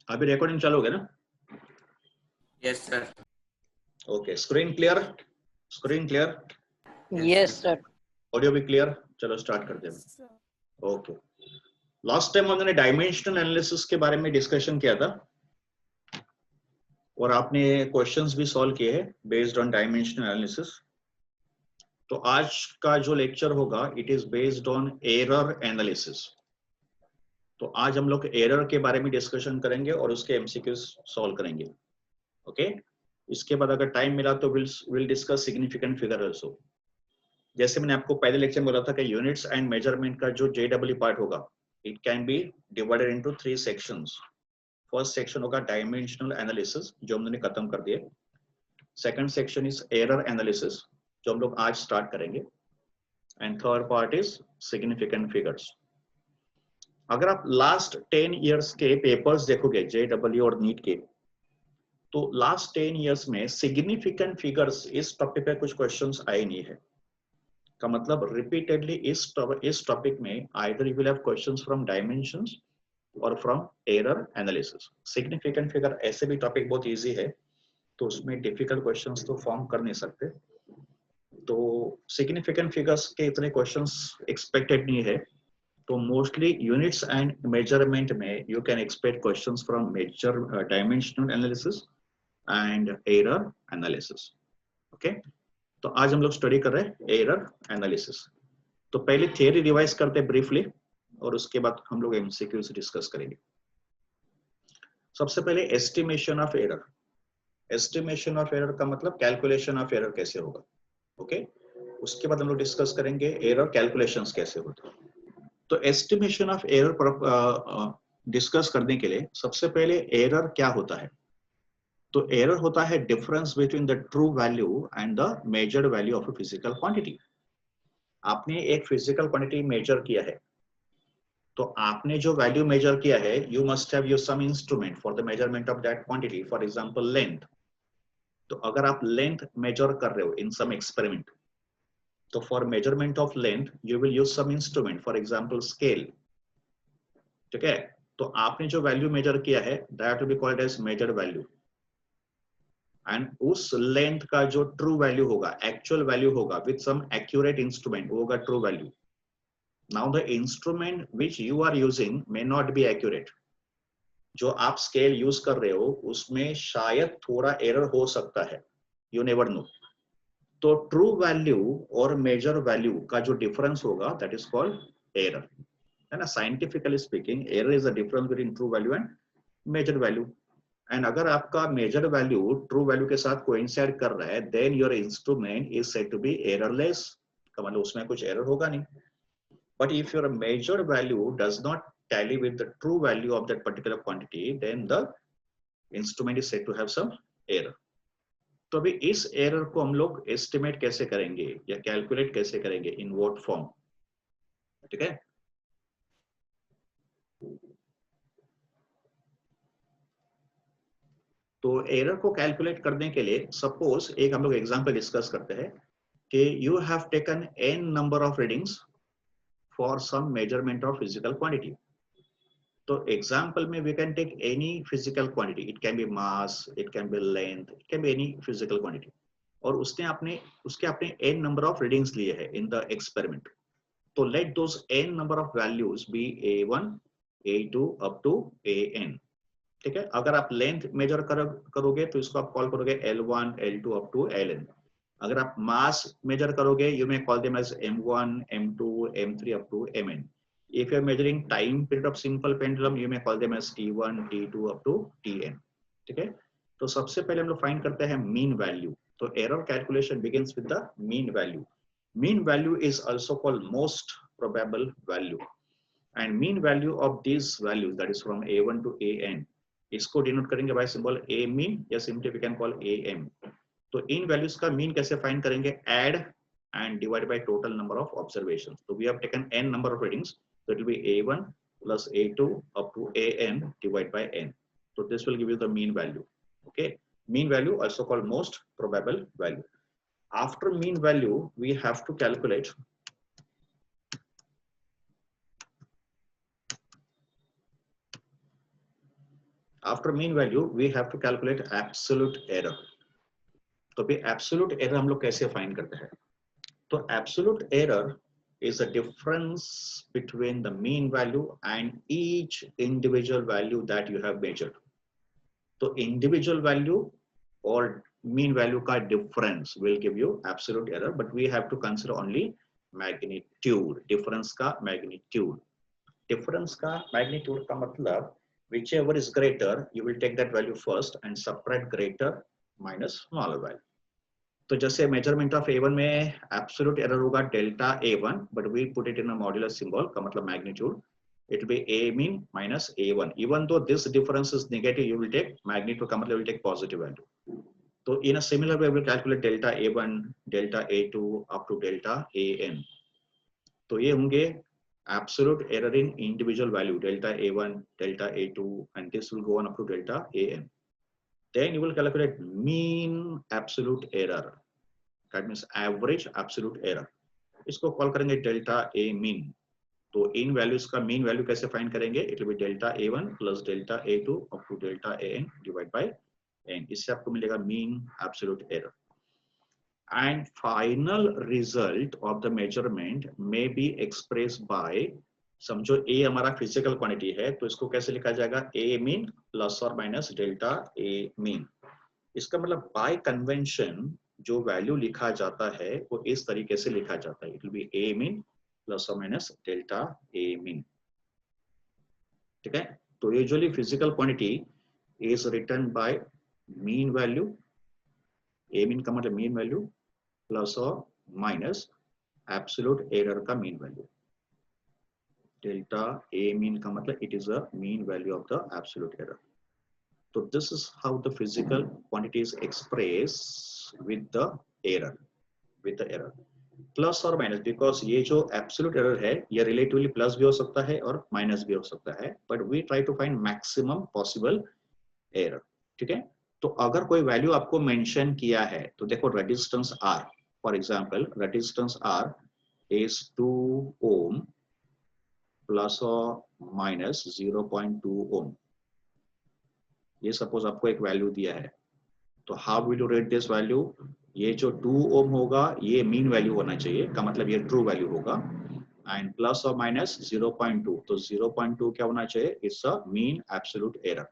अभी रिकॉर्डिंग चालू हो गया ना? Yes sir. Okay, screen clear? Screen clear? Yes sir. Audio भी क्लियर? चलो स्टार्ट करते हैं। ओके, लास्ट टाइम हमने डायमेंशनल एनालिसिस के बारे में डिस्कशन किया था और आपने क्वेश्चंस भी सॉल्व किए हैं बेस्ड ऑन डायमेंशनल एनालिसिस। तो आज का जो लेक्चर होगा it is based on error analysis. तो आज हम लोग एरर के बारे में डिस्कशन करेंगे और उसके एमसीक्यूज सॉल्व करेंगे। ओके, इसके बाद अगर टाइम मिला तो will discuss significant figure also. जैसे मैंने आपको पहले लेक्चर में बोला था कि यूनिट्स एंड मेजरमेंट का जो जेडब्ल्यू पार्ट होगा it can B divided into 3 sections. First section होगा डायमेंशनल एनालिसिस जो हमने खत्म कर दिए। Second section is error analysis जो हम लोग आज स्टार्ट करेंगे and third part is significant figures. अगर आप लास्ट 10 इयर्स के पेपर्स देखोगे जेडब्ल्यू और नीट के, तो लास्ट 10 इयर्स में सिग्निफिकेंट फिगर्स इस टॉपिक पे कुछ क्वेश्चंस आए नहीं है। का मतलब रिपीटेडली इस टॉपिक में either you will have questions from dimensions और from error analysis. Significant figure ऐसे भी टॉपिक बहुत इजी है तो उसमें डिफिकल्ट क्वेश्चंस तो फॉर्म कर नहीं सकते, तो सिग्निफिकेंट फिगर्स के इतने क्वेश्चंस एक्सपेक्टेड नहीं है। तो मोस्टली यूनिट्स एंड मेजरमेंट में you can expect questions from major dimensional analysis and error analysis. Okay, तो आज हम लोग स्टडी कर रहे हैं एरर एनालिसिस। तो पहले थियरी रिवाइज करते हैं ब्रीफली और उसके बाद हम लोग एमसीक्यूज डिस्कस करेंगे। सबसे पहले estimation of error. Estimation of error का मतलब कैलकुलेशन ऑफ एरर कैसे होगा। ओके, उसके बाद हम लोग डिस्कस करेंगे एरर कैलकुलेशंस कैसे होते हैं। तो एस्टिमेशन ऑफ एरर डिस्कस करने के लिए सबसे पहले एरर क्या होता है। तो एरर होता है difference between the true value and the measured value of a physical quantity. आपने एक फिजिकल क्वांटिटी मेजर किया है, तो आपने जो वैल्यू मेजर किया है you must have used some instrument for the measurement of that quantity, for example length. तो अगर आप लेंथ मेजर कर रहे हो इन सम एक्सपेरिमेंट, तो for measurement of length you will use some instrument, for example scale. ठीक है, तो आपने जो वैल्यू मेजर किया है that will be called as measured value, and उस लेंथ का जो ट्रू वैल्यू होगा, एक्चुअल वैल्यू होगा विद सम एक्यूरेट इंस्ट्रूमेंट, वो होगा true value. Now the instrument which you are using may not be accurate. जो आप स्केल यूज कर रहे हो उसमें शायद थोड़ा एरर हो सकता है, यू नेवर नो। तो ट्रू वैल्यू और मेजर वैल्यू का जो डिफरेंस होगा दैट इज कॉल्ड एरर, है ना। Scientifically speaking error is the difference between true value and measure value. And अगर आपका मेजर वैल्यू ट्रू वैल्यू के साथ कोइंसाइड कर रहा है then your instrument is said to be errorless, का मतलब उसमें कुछ एरर होगा नहीं। But if your measured value does not tally with the true value of that particular quantity, then the instrument is said to have some error. तो अभी इस error को हम लोग एस्टिमेट कैसे करेंगे या कैलकुलेट कैसे करेंगे, इन व्हाट फॉर्म। ठीक है, तो एरर को कैलकुलेट करने के लिए सपोज एक हम लोग एग्जांपल डिस्कस करते हैं कि you have taken n number of readings for some measurement of physical quantity. तो एग्जाम्पल में we can take any physical quantity, it can be mass, it can be length, it can be any physical quantity, और उसके आपने n number of readings लिए हैं in the experiment. तो let those n number of values be a1 a2 up to an। ठीक है, अगर आप लेंथ मेजर करोगे तो इसको आप कॉल करोगे L1 L2 up to Ln। अगर आप मास मेजर करोगे you may call them as M1 M2 M3 up to Mn। If you are measuring time period of simple pendulum, you may call them as T1, T2 up to Tn। ठीक है, तो सबसे पहले हम लोग find करते हैं mean value. तो error calculation begins with the mean value. Mean value is also called most probable value, and mean value of this value that is from A1 to An, इसको डिनोट करेंगे by symbol A mean या simply we can call AM। तो इन values का mean कैसे find करेंगे, add and divide by total number of observations. So we have taken n number of readings, so it will be A1 plus A2 up to An divided by n. So this will give you the mean value. Okay, mean value also called most probable value. After mean value we have to calculate after mean value we have to calculate absolute error. तो भी absolute error हम लोग कैसे find करते हैं? तो absolute error is the difference between the mean value and each individual value that you have measured. तो individual value और mean value का difference will give you absolute error, but we have to consider only magnitude. Difference का magnitude. Difference का magnitude का मतलब whichever is greater, you will take that value first and subtract greater minus smaller value. तो जैसे measurement of A1 में absolute error होगा delta A1, but we put it in a modular symbol का मतलब magnitude, it will be A mean minus A1. Even though this difference is negative, you will take magnitude का मतलब will take positive value. तो in a similar way we will calculate delta A1, delta A2 up to delta AN. तो ये होंगे absolute error in individual value delta A1, delta A2 and this will go on up to delta AN. Then you will calculate mean absolute error. That means average absolute error. इसको call करेंगे delta A mean. तो इन values का mean value कैसे find करेंगे? It will be delta A1 plus delta A2 up to delta AN divide by n. इससे आपको मिलेगा mean absolute error. And final result of the measurement may be express by, समझो A हमारा physical quantity है, तो इसको कैसे लिखा जाएगा? A मीन प्लस और माइनस डेल्टा A मीन. इसका मतलब बाय कन्वेंशन जो वैल्यू लिखा जाता है वो इस तरीके से लिखा जाता है. It will be A mean plus और माइनस डेल्टा A मीन. ठीक है. तो usually physical quantity is written by mean value. A mean का मतलब मीन वैल्यू प्लस और माइनस एब्सोल्यूट एरर का mean value. Delta A mean का मतलब it is a mean value of the absolute error. So this is how the physical quantity is expressed with the error, plus or minus, because ये जो absolute error है ये relatively plus भी हो सकता है और minus भी हो सकता है, but we try to find maximum possible error. ठीक है. तो अगर कोई वैल्यू आपको मेंशन किया है तो देखो resistance R, for example resistance R is 2 ohm plus और माइनस 0.2 ओम. ये सपोज आपको एक वैल्यू दिया है, तो how will you rate this value? ये जो 2 ओम होगा ये मीन वैल्यू होना चाहिए, का मतलब ये ट्रू वैल्यू होगा. एंड प्लस और माइनस 0.2, तो 0.2 क्या होना चाहिए? It's a mean absolute error.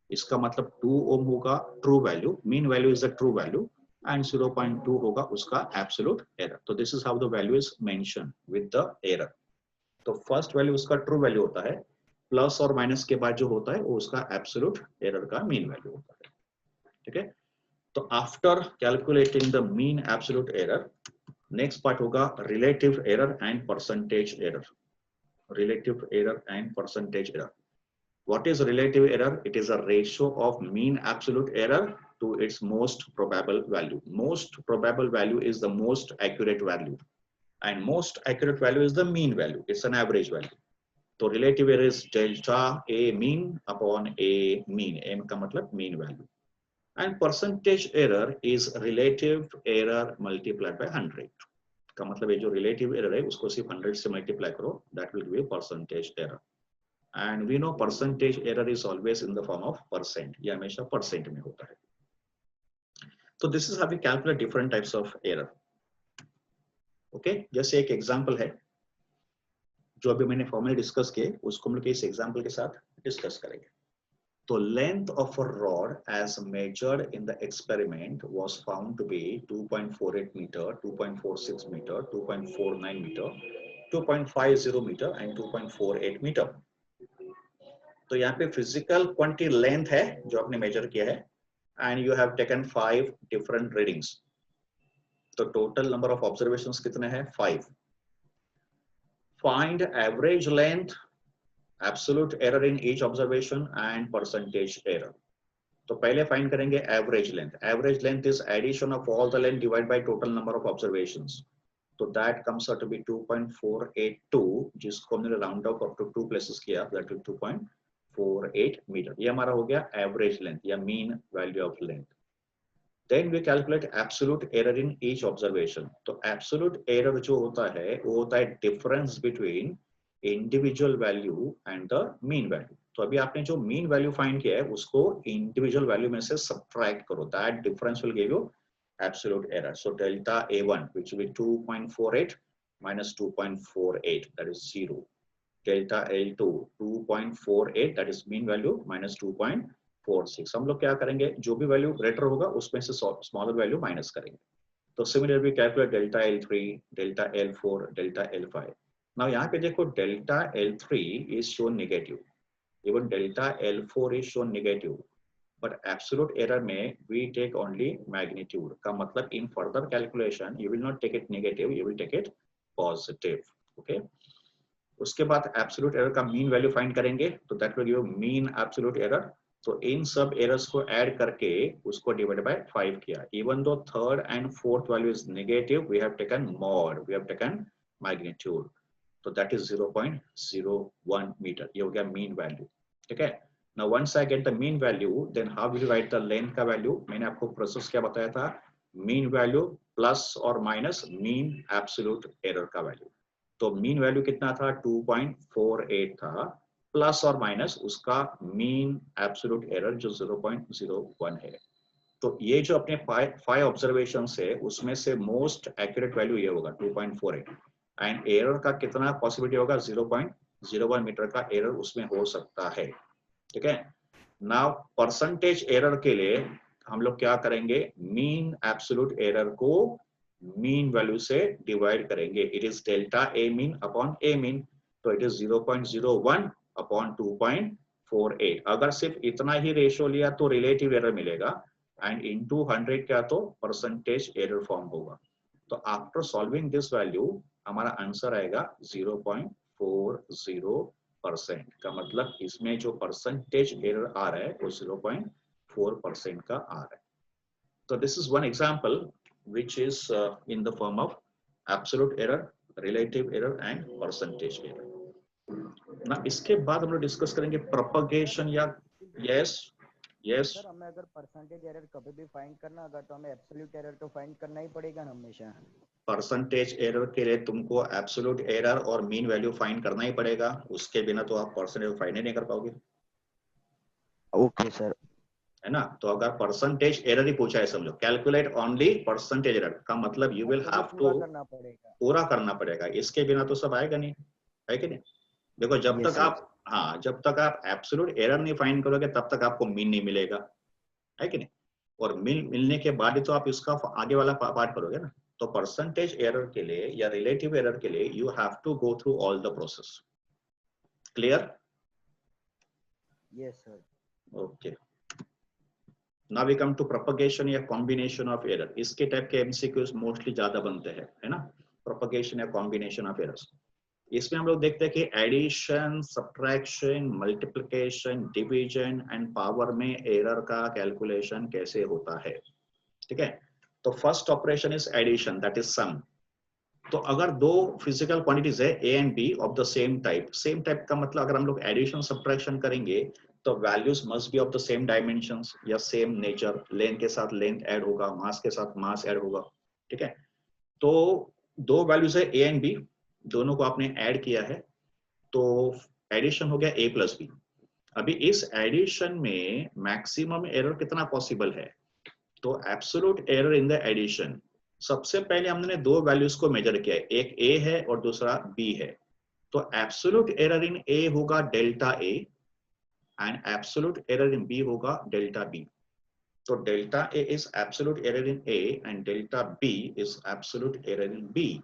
इसका मतलब 2 ओम होगा true value, mean value is the true value, and 0.2 होगा उसका एब्सोल्यूट एरर. तो this is how the value is mention with the error. तो फर्स्ट वैल्यू उसका ट्रू वैल्यू होता है, प्लस और माइनस के बाद जो होता है वो उसका एब्सोल्यूट एरर का मीन वैल्यू होता है. ठीक है. तो after calculating the mean absolute error, next part होगा relative error and percentage error. Relative error and percentage error. What is relative error? It is a ratio of mean absolute error to its most probable value. Most probable value is the most accurate value, and most accurate value is the mean value. It's an average value. So relative error is delta A mean upon A mean. M का मतलब mean value. And percentage error is relative error multiplied by 100. का मतलब ये जो relative error है उसको सिर्फ 100 से multiply करो, that will give you percentage error. And we know percentage error is always in the form of percent. ये हमेशा percent में होता है. So this is how we calculate different types of error. Okay. जैसे एक example है जो अभी मैंने फॉर्मली डिस्कस किए, उसको हम लोग इस एग्जांपल के साथ डिस्कस करेंगे. तो length of a rod as measured in the experiment was found to be 2.48 metre, 2.46 metre, 2.49 metre, 2.50 metre and 2.48 metre. तो यहाँ पे फिजिकल क्वांटिटी लेंथ है जो आपने मेजर किया है, and you have taken 5 different readings. तो टोटल नंबर ऑफ ऑब्जर्वेशंस कितने हैं? 5. Find average length, absolute error in each observation and percentage error. तो पहले फाइंड करेंगे average length. Average length is addition of all the length divide by total number of observations. तो that comes out to be 2.482, जिसको हमने round off up to 2 places किया, that is 2.48 metre. ये हमारा हो गया एवरेज लेंथ या mean value of length. Then we calculate absolute error in each observation. तो absolute error जो होता है वो होता है difference between individual value and the mean value. तो अभी आपने जो मीन वैल्यू फाइंड किया है उसको इंडिविजुअल वैल्यू में से सब्ट्रैक्ट करो, that difference will give you absolute error. So delta A1 which will be 2.48 minus 2.48 that is 0. Delta L2 2.48 that is mean value minus 2.46। हम लोग क्या करेंगे, जो भी वैल्यू ग्रेटर होगा उसमें से स्मॉलर वैल्यू माइनस करेंगे। तो similarly calculate delta L3, delta L4, delta L5। Now यहाँ पे देखो delta L3 is shown negative, even delta L4 is shown negative, but absolute error में we take only magnitude। का मतलब in further calculation you will not take it negative, you will take it positive। okay? उसके बाद absolute error का mean value find करेंगे, तो that will give mean absolute error. तो इन सब एरर्स को ऐड करके उसको डिवाइड बाय 5 किया। Even though third and fourth value is negative, we have taken mod, we have taken magnitude, तो दैट इज 0.01 मीटर। ये हो गया मीन वैल्यू। ठीक है, now once I get the mean value then how will write the length का value. मैंने आपको process क्या बताया था, मीन वैल्यू प्लस और माइनस मीन एब्सोल्यूट एरर का वैल्यू। तो मीन वैल्यू कितना था, 2.48 था, प्लस और माइनस उसका मीन एब्सोल्यूट एरर जो 0.01 है। तो ये जो अपने 5 ऑब्जर्वेशन है उसमें से मोस्ट एक्यूरेट वैल्यू ये होगा 2.48 एंड एरर का कितना पॉसिबिलिटी होगा, 0.01 मीटर का एरर उसमें हो सकता है। ठीक है, नाउ परसेंटेज एरर के लिए हम लोग क्या करेंगे, मीन एब्सोल्यूट एरर को मीन वैल्यू से डिवाइड करेंगे। It is delta A mean upon A mean, तो इट इज 0.01 अपॉन 2.48। अगर सिर्फ इतना ही रेशियो लिया तो रिलेटिव एरर मिलेगा एंड इनटू 100 क्या तो परसेंटेज एरर फॉर्म होगा। तो आफ्टर सॉल्विंग दिस वैल्यू हमारा आंसर आएगा 0.40%। का मतलब इसमें जो परसेंटेज एरर आ रहा है वो 0.4% का आ रहा है। तो this is one example which is in the form of absolute error, relative error and percentage error। ना इसके बाद हम लोग डिस्कस करेंगे प्रोपगेशन या यस सर हमें अगर परसेंटेज एरर कभी भी फाइंड करना होगा तो हमें एब्सोल्यूट एरर तो फाइंड करना ही पड़ेगा ना हमेशा। परसेंटेज एरर के लिए तुमको एब्सोल्यूट एरर और मीन वैल्यू फाइंड करना ही पड़ेगा, उसके बिना तो आप परसेंटेज फाइंड नहीं कर पाओगे। ओके सर, है ना। तो अगर परसेंटेज एरर ही पूछा है समझो, कैलकुलेट ओनली परसेंटेज एरर का मतलब यू विल हैव टू पूरा करना पड़ेगा, इसके बिना तो सब आएगा नहीं, है कि नहीं। देखो जब तक आप जब तक आप एब्सोल्यूट एरर नहीं फाइंड करोगे तब तक आपको मीन नहीं मिलेगा, है कि नहीं। और मीन मिलने के बाद ही तो आप इसका आगे वाला पार्ट करोगे ना। तो परसेंटेज एरर के लिए या रिलेटिव एरर के लिए you have to go through all the process. Clear? Yes sir. Okay, Now we come to propagation या combination of error। इसके टाइप के MCQs मोस्टली ज्यादा बनते हैं, है ना, propagation या combination of errors। इसमें हम लोग देखते हैं कि addition, subtraction, multiplication, division and power में एरर का कैलकुलेशन कैसे होता है। ठीक है, तो first operation is addition, that is sum. तो अगर दो फिजिकल क्वांटिटीज है A and B of the same type का मतलब अगर हम लोग एडिशन सब्ट्रैक्शन करेंगे तो values must be of the same dimensions या सेम नेचर, लेंथ के साथ लेंथ ऐड होगा, मास के साथ मास ऐड होगा। ठीक है, तो दो वैल्यूज है A एंड B, दोनों को आपने ऐड किया है तो एडिशन हो गया A प्लस B। अभी इस एडिशन में मैक्सिमम एरर कितना पॉसिबल है, तो absolute error in the addition, सबसे पहले हमने दो वैल्यूज को मेजर किया है, एक A है और दूसरा B है। तो एब्सोल्यूट एरर इन A होगा delta A and absolute error in B होगा डेल्टा B। तो delta A is absolute error in A and delta B is absolute error in B.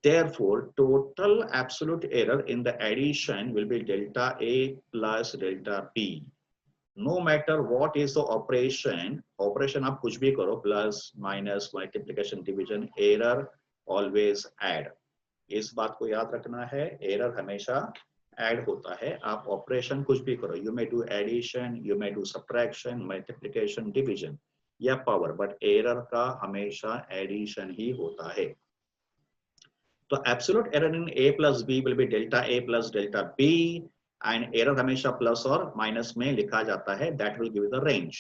Therefore, total absolute error in the addition will be delta A plus delta B. No matter what is the operation आप कुछ भी करो, plus, minus, multiplication, division, error always add। इस बात को याद रखना है, error हमेशा ऐड होता है, आप ऑपरेशन कुछ भी करो, you may do addition, you may do subtraction, multiplication, division या पावर, बट एरर का हमेशा एडिशन ही होता है। तो absolute error in A plus B will be delta A plus delta B and error हमेशा प्लस और माइनस में लिखा जाता है, that will give the range.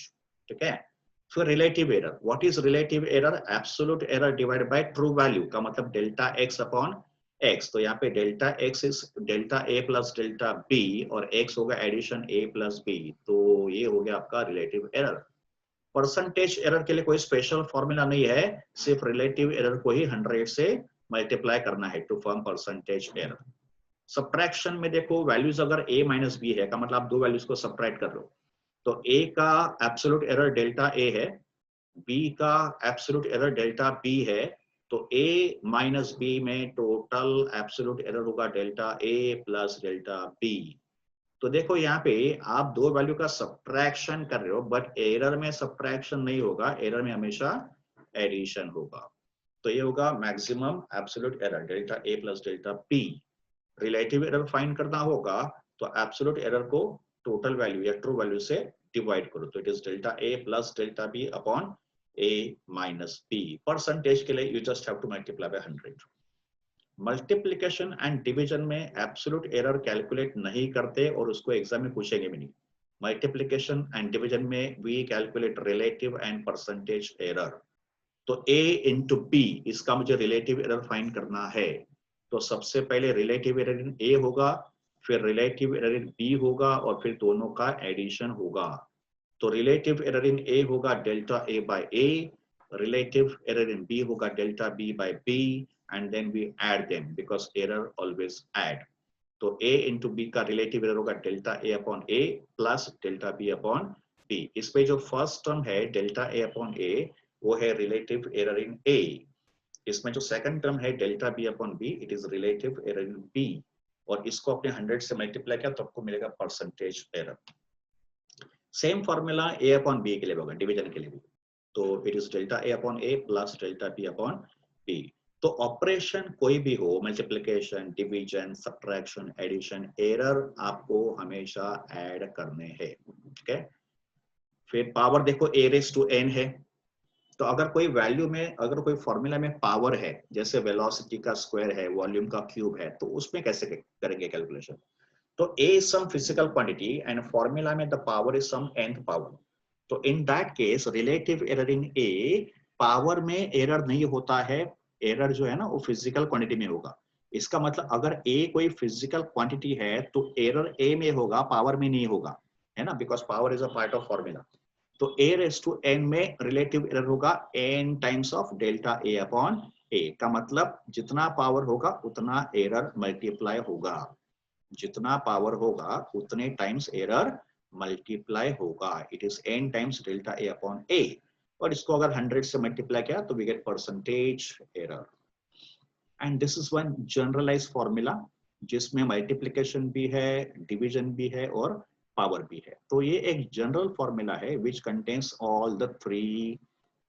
ठीक है, फिर relative error, what is relative error, absolute error divided by true value, का मतलब डेल्टा X अपॉन x, तो यहाँ पे delta x is delta a plus delta b और x होगा एडिशन a प्लस b, तो ये हो गया आपका रिलेटिव एरर। परसेंटेज एरर के लिए कोई स्पेशल फॉर्मूला नहीं है, सिर्फ रिलेटिव एरर को ही 100 से मल्टीप्लाई करना है to form percentage error. Subtraction में देखो वैल्यूज अगर a माइनस बी है का मतलब आप दो वैल्यूज को सब्ट्रैक्ट कर लो, तो a का एब्सोल्यूट एरर डेल्टा a है, b का एब्सोल्यूट एरर डेल्टा b है, तो a माइनस b में टोटल एब्सोल्यूट एरर होगा delta a plus delta b। तो देखो यहाँ पे आप दो वैल्यू का सब्ट्रैक्शन कर रहे हो, बट एरर में सब्ट्रैक्शन नहीं होगा, एरर में हमेशा एडिशन होगा। तो ये होगा maximum absolute error delta a plus delta b। Relative error find करना होगा तो एब्सोल्यूट एरर को टोटल वैल्यू या ट्रू वैल्यू से डिवाइड करो, तो it is delta a plus delta b upon a minus b। Percentage के लिए you just have to multiply by 100। Multiplication and division में एब्सोल्यूट एरर कैलकुलेट नहीं करते और उसको एग्जाम में पूछेंगे भी नहीं। मल्टीप्लिकेशन एंड डिवीजन में we calculate relative and percentage error. तो a इंटू b, इसका मुझे रिलेटिव एरर फाइंड करना है, तो सबसे पहले रिलेटिव एरर इन a होगा, फिर रिलेटिव एरर इन b होगा और फिर दोनों का एडिशन होगा। तो रिलेटिव एरर इन a होगा delta a by a, relative error in b होगा delta b by b, and then we add them because error always add. तो a इंटू b का रिलेटिव एरर होगा delta a upon a plus delta b upon b। इसमें जो first term है delta a upon a वो है relative error in a, इसमें जो सेकंड टर्म है delta b upon b it is relative error in b, और इसको अपने 100 से मल्टीप्लाई किया तो आपको मिलेगा percentage error. Same formula a upon b के लिए होगा डिवीजन के लिए भी, तो it is delta a upon a plus delta b upon b। तो ऑपरेशन कोई भी हो, multiplication, division, subtraction, addition, error आपको हमेशा ऐड करने हैं, ठीक है। फिर पावर देखो a रेज टू n है, तो अगर कोई वैल्यू में अगर कोई फॉर्मूला में पावर है, जैसे वेलोसिटी का स्क्वायर है, वॉल्यूम का क्यूब है, तो उसमें कैसे करेंगे कैलकुलेशन। तो a is some physical quantity and formula में the power is some nth power, तो in that case relative error in a power में एरर नहीं होता है, एरर जो है ना वो फिजिकल क्वांटिटी में होगा। इसका मतलब अगर a कोई फिजिकल क्वांटिटी है तो एरर a में होगा, पावर में नहीं होगा, है ना, because power is a part of formula. तो a रेज टू n में रिलेटिव एरर होगा n times of delta a upon a, का मतलब जितना पावर होगा उतना एरर मल्टीप्लाई होगा, जितना पावर होगा उतने टाइम्स एरर मल्टीप्लाई होगा, it is n times delta a upon a। और इसको अगर 100 से मल्टीप्लाई किया तो we get percentage error. And this is one generalise formula जिसमें मल्टीप्लिकेशन भी है, डिवीजन भी है और पावर भी है। तो ये एक जनरल फॉर्मूला है which contains all the three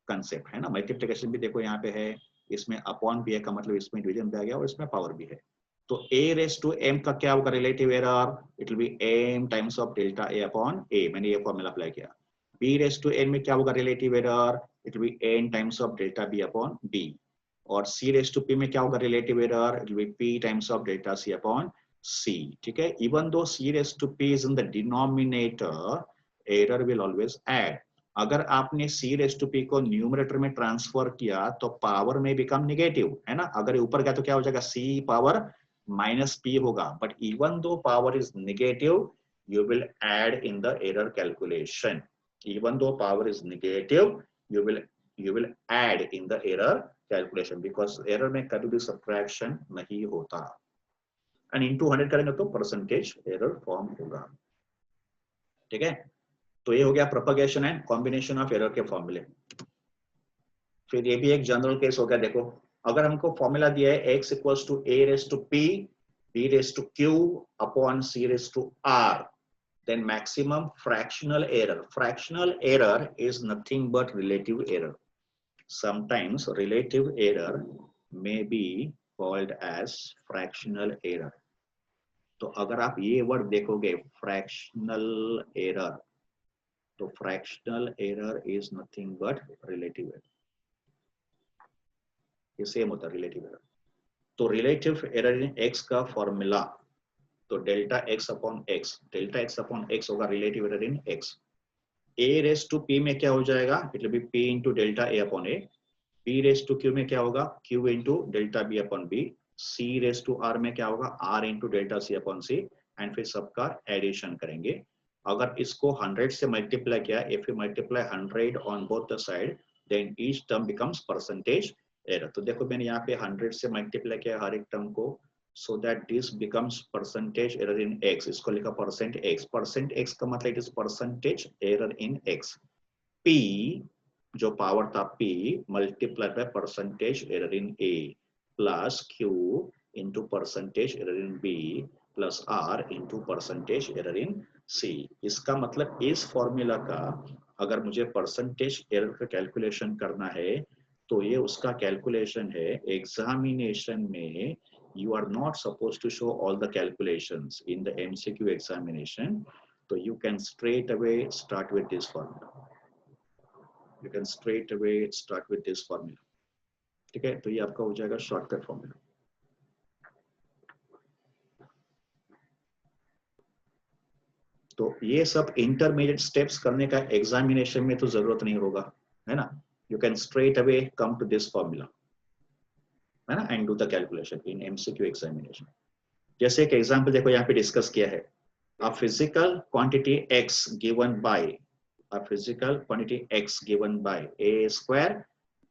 concept, है ना। मल्टीप्लिकेशन भी देखो यहाँ पे है, इसमें अपॉन भी है का मतलब इसमें डिवीजन भी आ गया और इसमें पावर भी है। तो a रेज टू m का क्या होगा relative error, it will be m times of delta a upon a, मैंने ये फॉर्मूला अप्लाई किया। b रेज टू n में क्या होगा relative error, it will be n times of delta b upon b। और c रेज टू p में क्या होगा relative error, it will be p times of delta c upon c, ठीक है। Even though c raise to p is in the denominator, error will always add. अगर आपने c raise to p को numerator में transfer किया तो power में become negative, है ना। अगर ऊपर गया तो क्या हो जाएगा c पावर माइनस p होगा, but even though power is negative you will add in the error calculation, even though power is negative you will add in the error calculation because error में कभी भी subtraction नहीं होता। and into 100 करेंगे तो percentage error form होगा, ठीक है। तो ये हो गया propagation and combination of error के फॉर्मूले। फिर ये भी एक जनरल केस हो गया, देखो अगर हमको फॉर्मूला दिया है x equals to a raise to p b raise to q upon c raise to r, then maximum fractional error is nothing but relative error. Sometimes relative error may be called as fractional error. तो अगर आप ये word देखोगे fractional error, तो fractional error is nothing but relative error, ये same होता है relative error। तो relative error in x का फॉर्मूला तो delta x upon x, delta x upon x होगा relative error in x। a raise to p में क्या हो जाएगा, it will be p into delta a upon a। b raise to q में क्या होगा, q into delta b upon b। C raise to R में क्या होगा, R into delta C upon C, and फिर सबका एडिशन करेंगे। अगर इसको 100 से मल्टीप्लाई किया, if you multiply 100 on both the side, then each term becomes percentage error. तो देखो मैंने यहाँ पे 100 से मल्टीप्लाई किया हर एक टर्म को, so that this becomes percentage error in x, इसको लिखा परसेंट x। परसेंट x का मतलब it is percentage error in x। p जो पावर था p multiply by percentage error in a plus q into percentage error in b plus r into percentage error in c। इसका मतलब इस formula का अगर मुझे परसेंटेज एरर का calculation करना है तो ये उसका कैलकुलेशन है। एग्जामिनेशन में you are not supposed to show all the calculations in the MCQ examination, so you can straight away start with this formula. You can straight away start with this formula. ठीक है, तो ये आपका हो जाएगा shortcut formula. तो ये सब इंटरमीडिएट स्टेप्स करने का एग्जामिनेशन में तो जरूरत नहीं होगा, है ना। You can straight away come to this formula, है ना, and do the calculation in MCQ examination. जैसे एक एग्जांपल देखो यहाँ पे डिस्कस किया है, a physical quantity x given by, a physical quantity x given by a square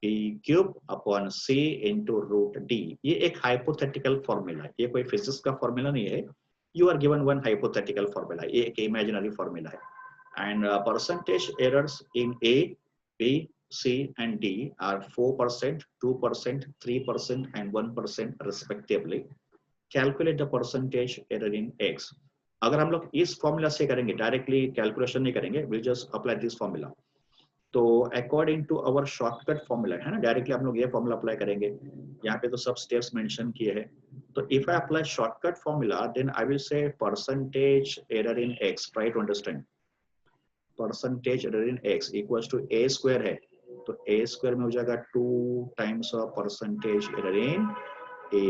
b cube upon c into root d। ये एक हाइपोथेटिकल फॉर्मूला है, ये कोई फिजिक्स का फॉर्मूला नहीं है। You are given one hypothetical formula, ये एक इमेजिनरी फॉर्मूला है। And percentage errors in a, b, C and D are 4%, 2%, 3% and 1% respectively. Calculate the percentage error in X. अगर हम लोग इस फॉर्मूला से करेंगे, डायरेक्टली कैलकुलेशन नहीं करेंगे, we'll just apply this formula. तो according to our shortcut formula है ना, डायरेक्टली हम लोग ये फॉर्मूला अप्लाई करेंगे। यहाँ पे तो सब स्टेप्स मेंशन किए हैं। तो if I apply shortcut formula, then I will say percentage error in X, try to understand. Percentage error in X equals to a square है, तो a स्क्वायर में हो जाएगा 2 times of percentage error in a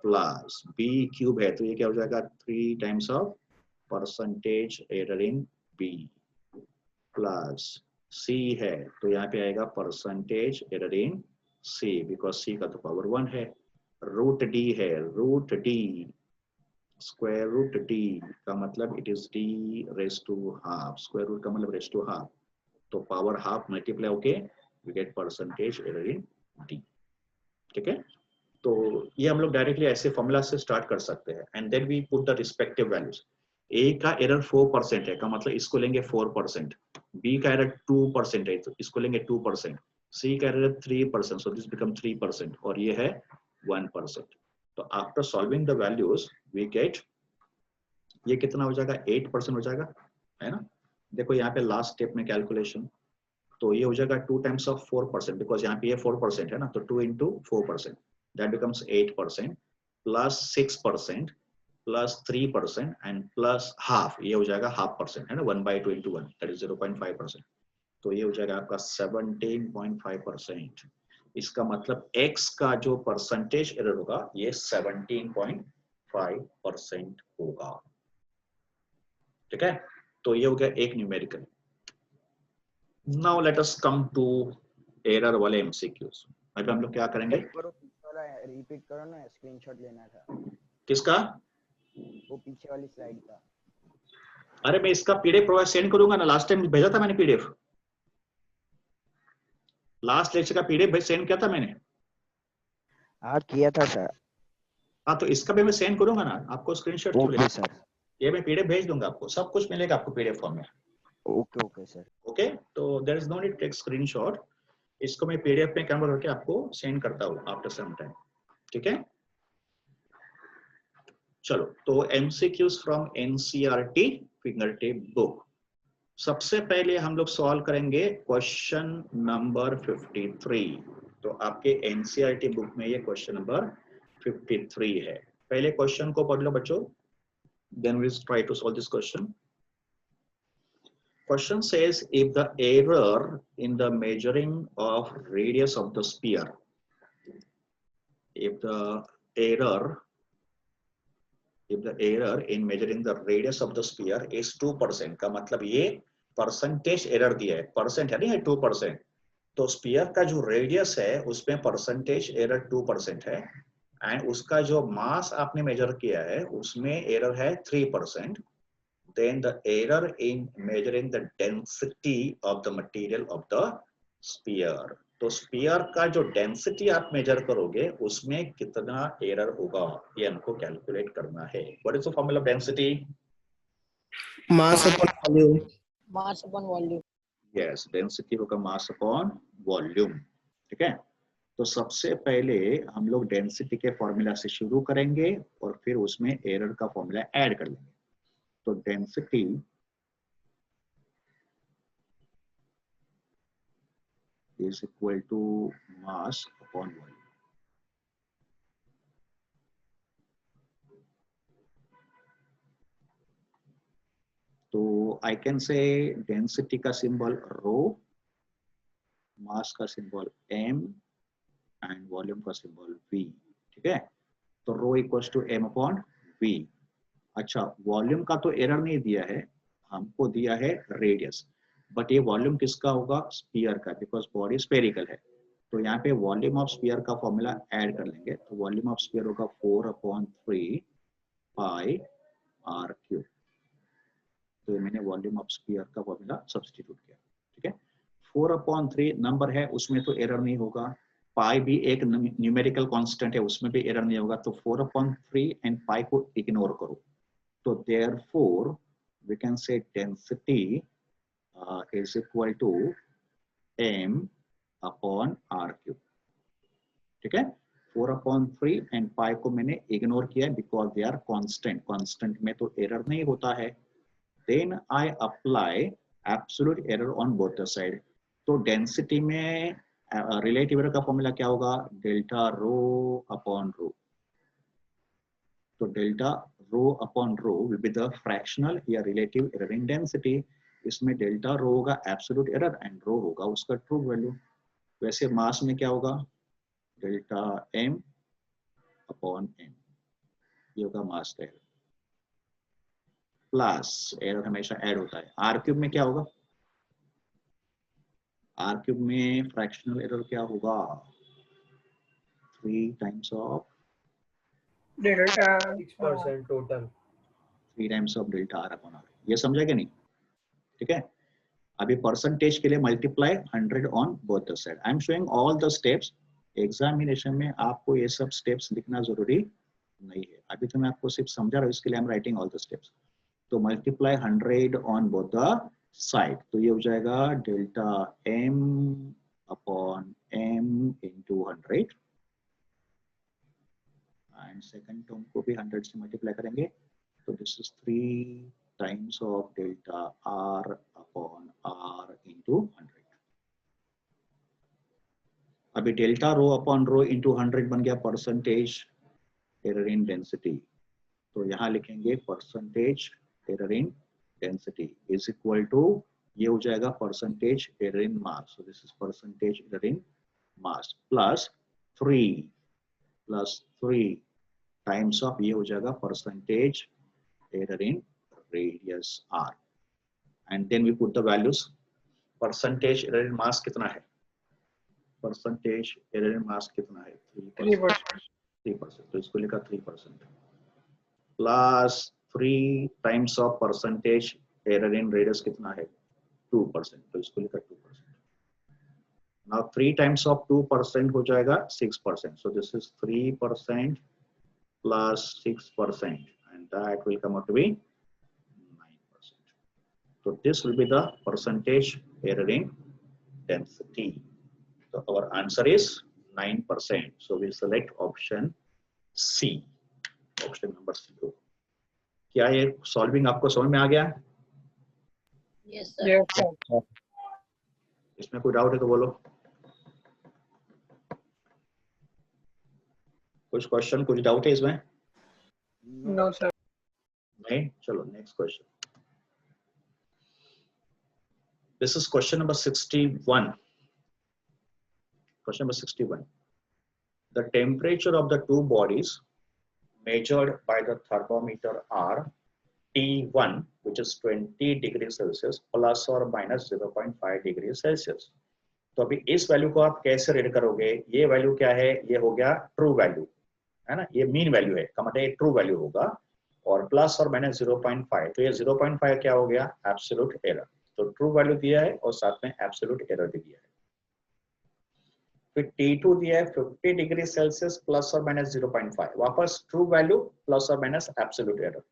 plus b cube है, तो ये क्या हो जाएगा 3 times of percentage error in b plus c है, तो यहाँ पे आएगा percentage error in c, because c का तो पावर 1 है। रूट d है, root d square root d का मतलब it is d raise to half, square root का मतलब रेज टू हाफ, तो पावर हाफ मल्टीप्लाई होके we get percentage error in D. ठीक है, तो ये हम लोग डायरेक्टली ऐसे फॉर्मूला से स्टार्ट कर सकते हैं and then we put the respective values. A का एरर 4% है, का मतलब इसको लेंगे 4%, बी का एरर 2% है, तो इसको लेंगे 2%, सी का एरर 3%, सो दिस बिकम 3%, और ये है 1%। तो after solving the values we get, ये कितना हो जाएगा 8% हो जाएगा, है ना। देखो यहाँ पे लास्ट स्टेप में कैलकुलेशन, तो ये हो जाएगा 2 टाइम्स ऑफ 4%, बिकॉज यहाँ पे ये 4% है ना, तो 2 into 4%, that becomes 8% plus 6% plus 3% and plus half, ये हो जाएगा 0.5%, है ना, 1/2 इंटू 1 दैट इज 0.5%, तो ये हो जाएगा आपका 17.5%। इसका मतलब x का जो परसेंटेज एरर होगा ये 17.5% होगा। ठीक है, तो ये हो गया एक numerical. Now let us come to error वाले एमसीक्यूज। अभी हम लोग क्या करेंगे, रिपीट करो ना, स्क्रीनशॉट लेना था। किसका? वो पीछे वाली स्लाइड का। अरे मैं इसका पीडीएफ प्रोवाइड सेंड करूंगा ना, लास्ट टाइम भेजा था मैंने पीडीएफ, लास्ट लेक्चर का पीडीएफ भाई सेंड किया था मैंने। हाँ किया था सर। हाँ तो इसका भी मैं सेंड करूंगा ना आपको, स्क्रीनशॉट क्यों लेना? ओके सर, ये मैं पीडीएफ भेज दूंगा आपको, सब कुछ मिलेगा आपको पीडीएफ फॉर्म में। Okay okay sir. ओके, तो there is no need take screenshot, इसको मैं पीडीएफ में कन्वर्ट करके आपको सेंड करता हूँ आफ्टर सम टाइम। ठीक है, चलो तो MCQs from NCERT finger tip book. सबसे पहले हम लोग सॉल्व करेंगे क्वेश्चन नंबर 53। तो आपके एनसीईआरटी बुक में ये क्वेश्चन नंबर 53 है। पहले क्वेश्चन को पढ़ लो बच्चों, then we will try to solve this question. Question says if the error in the measuring of radius of the sphere, if the error in measuring the radius of the sphere is 2%, का मतलब ये percentage error दिया है, percent है नहीं है 2%, तो spear का जो रेडियस है उसमें परसेंटेज एरर 2% है, एंड उसका जो मास आपने मेजर किया है उसमें एरर है 3%, then the error in measuring the density of the material of the sphere. तो स्पीयर का जो डेंसिटी आप मेजर करोगे उसमें कितना एरर होगा ये हमको कैलकुलेट करना है. What is the formula of density? Mass upon volume. Mass upon volume. Yes, density होगा मास अपॉन वॉल्यूम. ठीक है, तो सबसे पहले हम लोग डेंसिटी के फॉर्मूला से शुरू करेंगे और फिर उसमें एरर का फॉर्मूला ऐड कर लेंगे. तो density is equal to mass upon volume. तो आई कैन से डेंसिटी का सिंबल रो, मास का सिंबल m एंड वॉल्यूम का सिंबल v. ठीक है, तो rho equals to m upon v. अच्छा, वॉल्यूम का तो एरर नहीं दिया है, हमको दिया है रेडियस, बट ये वॉल्यूम किसका होगा? स्फीयर का, बिकॉज बॉडी स्फेरिकल है. तो यहाँ पे वॉल्यूम ऑफ स्फीयर का फॉर्मूला ऐड कर लेंगे. तो वॉल्यूम ऑफ स्फीयर होगा 4/3 पाई r क्यूब. तो मैंने वॉल्यूम ऑफ स्फीयर का फॉर्मूला सब्स्टिट्यूट किया. ठीक है, 4/3 नंबर है उसमें तो एरर नहीं होगा. पाई भी एक न्यूमेरिकल कांस्टेंट है, उसमें भी एरर नहीं होगा. तो 4/3 एंड पाई को इग्नोर करो. तो therefore we can say density is equal to m upon r cube. ठीक है, 4/3 एंड पाई को मैंने इग्नोर किया because they are constant. Constant में तो एरर नहीं होता है. Then I apply absolute error on both the side. तो डेंसिटी में रिलेटिव एरर का फॉर्मूला क्या होगा? Delta rho upon rho. तो delta rho upon rho will be the fractional या रिलेटिव एरर इन डेंसिटी. इसमें डेल्टा रो होगा absolute error and रो होगा उसका ट्रू वैल्यू. वैसे मास में क्या होगा? डेल्टा m अपॉन m, ये होगा मास का एरर. प्लस एरर हमेशा ऐड होता है. आर क्यूब में क्या होगा? आर क्यूब में फ्रैक्शनल एरर क्या होगा? 3 times of delta 6% total. 3 times of delta R upon R. ये समझा क्या नहीं? ठीक है, अभी परसेंटेज के लिए multiply 100 on both the side. I am showing all the steps. Examination में आपको ये सब स्टेप्स लिखना जरूरी नहीं है. अभी तो मैं आपको सिर्फ समझा रहा हूँ, इसके लिए I am writing all the steps. तो multiply 100 on both the side. तो ये हो जाएगा delta m upon m into 100 and second term को भी 100 से मल्टीप्लाई करेंगे. तो this is 3 times of delta r upon r into 100. अभी delta rho upon rho into 100 बन गया परसेंटेज एरर इन डेंसिटी. तो यहाँ लिखेंगे percentage error in density is equal to, ये हो जाएगा percentage error in mass. So this is percentage error in mass plus 3 times of, ये हो जाएगा percentage error in radius r. And then we put the values. Percentage error in mass कितना है? Percentage error in mass कितना है? 3%. तो इसको लिखा 3% plus 3 times of percentage error in radius कितना है? 2%. तो इसको लिखा 2%. नाउ 3 टाइम्स ऑफ 2% हो जाएगा 6%. So this is 3% plus 6% and that will come out to be 9%. So this will be the percentage error in density. So our answer is 9%. So we select option C. Option number C. क्या ये solving आपको समझ में आ गया? Yes, sir. इसमें कोई doubt है तो बोलो. कुछ क्वेश्चन, कुछ डाउट है इसमें? No sir. नहीं, चलो next question. This is question number 61. Question number 61. The temperature of the two bodies measured by the thermometer are T1, which is 20 degrees Celsius plus or minus 0.5 degrees Celsius. तो अभी इस value को आप कैसे read करोगे? ये value क्या है? ये हो गया ट्रू वैल्यू. है ना, ये मीन वैल्यू है का मतलब ये ट्रू वैल्यू होगा, और प्लस और माइनस 0.5, तो ये 0.5 क्या हो गया, एब्सोल्यूट एरर। तो ट्रू वैल्यू दिया है और साथ में एब्सोल्यूट एरर भी दिया है। फिर T2 दिया है 50 डिग्री सेल्सियस प्लस और माइनस 0.5, वापस ट्रू वैल्यू प्लस और minus absolute error.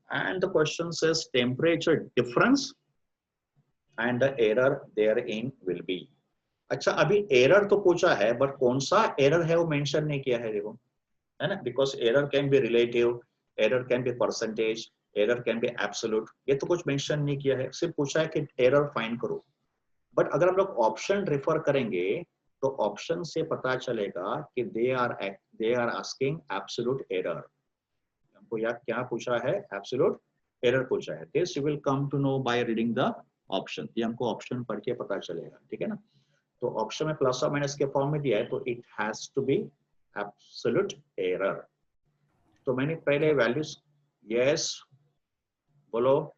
And the question says temperature difference and the error therein will be. अच्छा, अभी एरर तो पूछा है, बट कौन सा एरर है वो मेंशन नहीं किया है, देखो, है ना, because error can be relative, error can be percentage, error can be absolute, ये तो कुछ मेंशन नहीं किया है, सिर्फ पूछा है कि एरर फाइंड करो। बट अगर हम लोग ऑप्शन रेफर करेंगे तो ऑप्शन से पता चलेगा कि they are asking absolute error. हमको याद क्या पूछा है, एब्सोल्यूट एरर पूछा है। This you will come to know by reading the option, ये हमको ऑप्शन पढ़ के पता चलेगा, ठीक है ना। तो ऑप्शन में प्लस और माइनस के फॉर्म में दिया है, तो it has to be absolute error. तो मैंने पहले वैल्यूज, यस बोलो।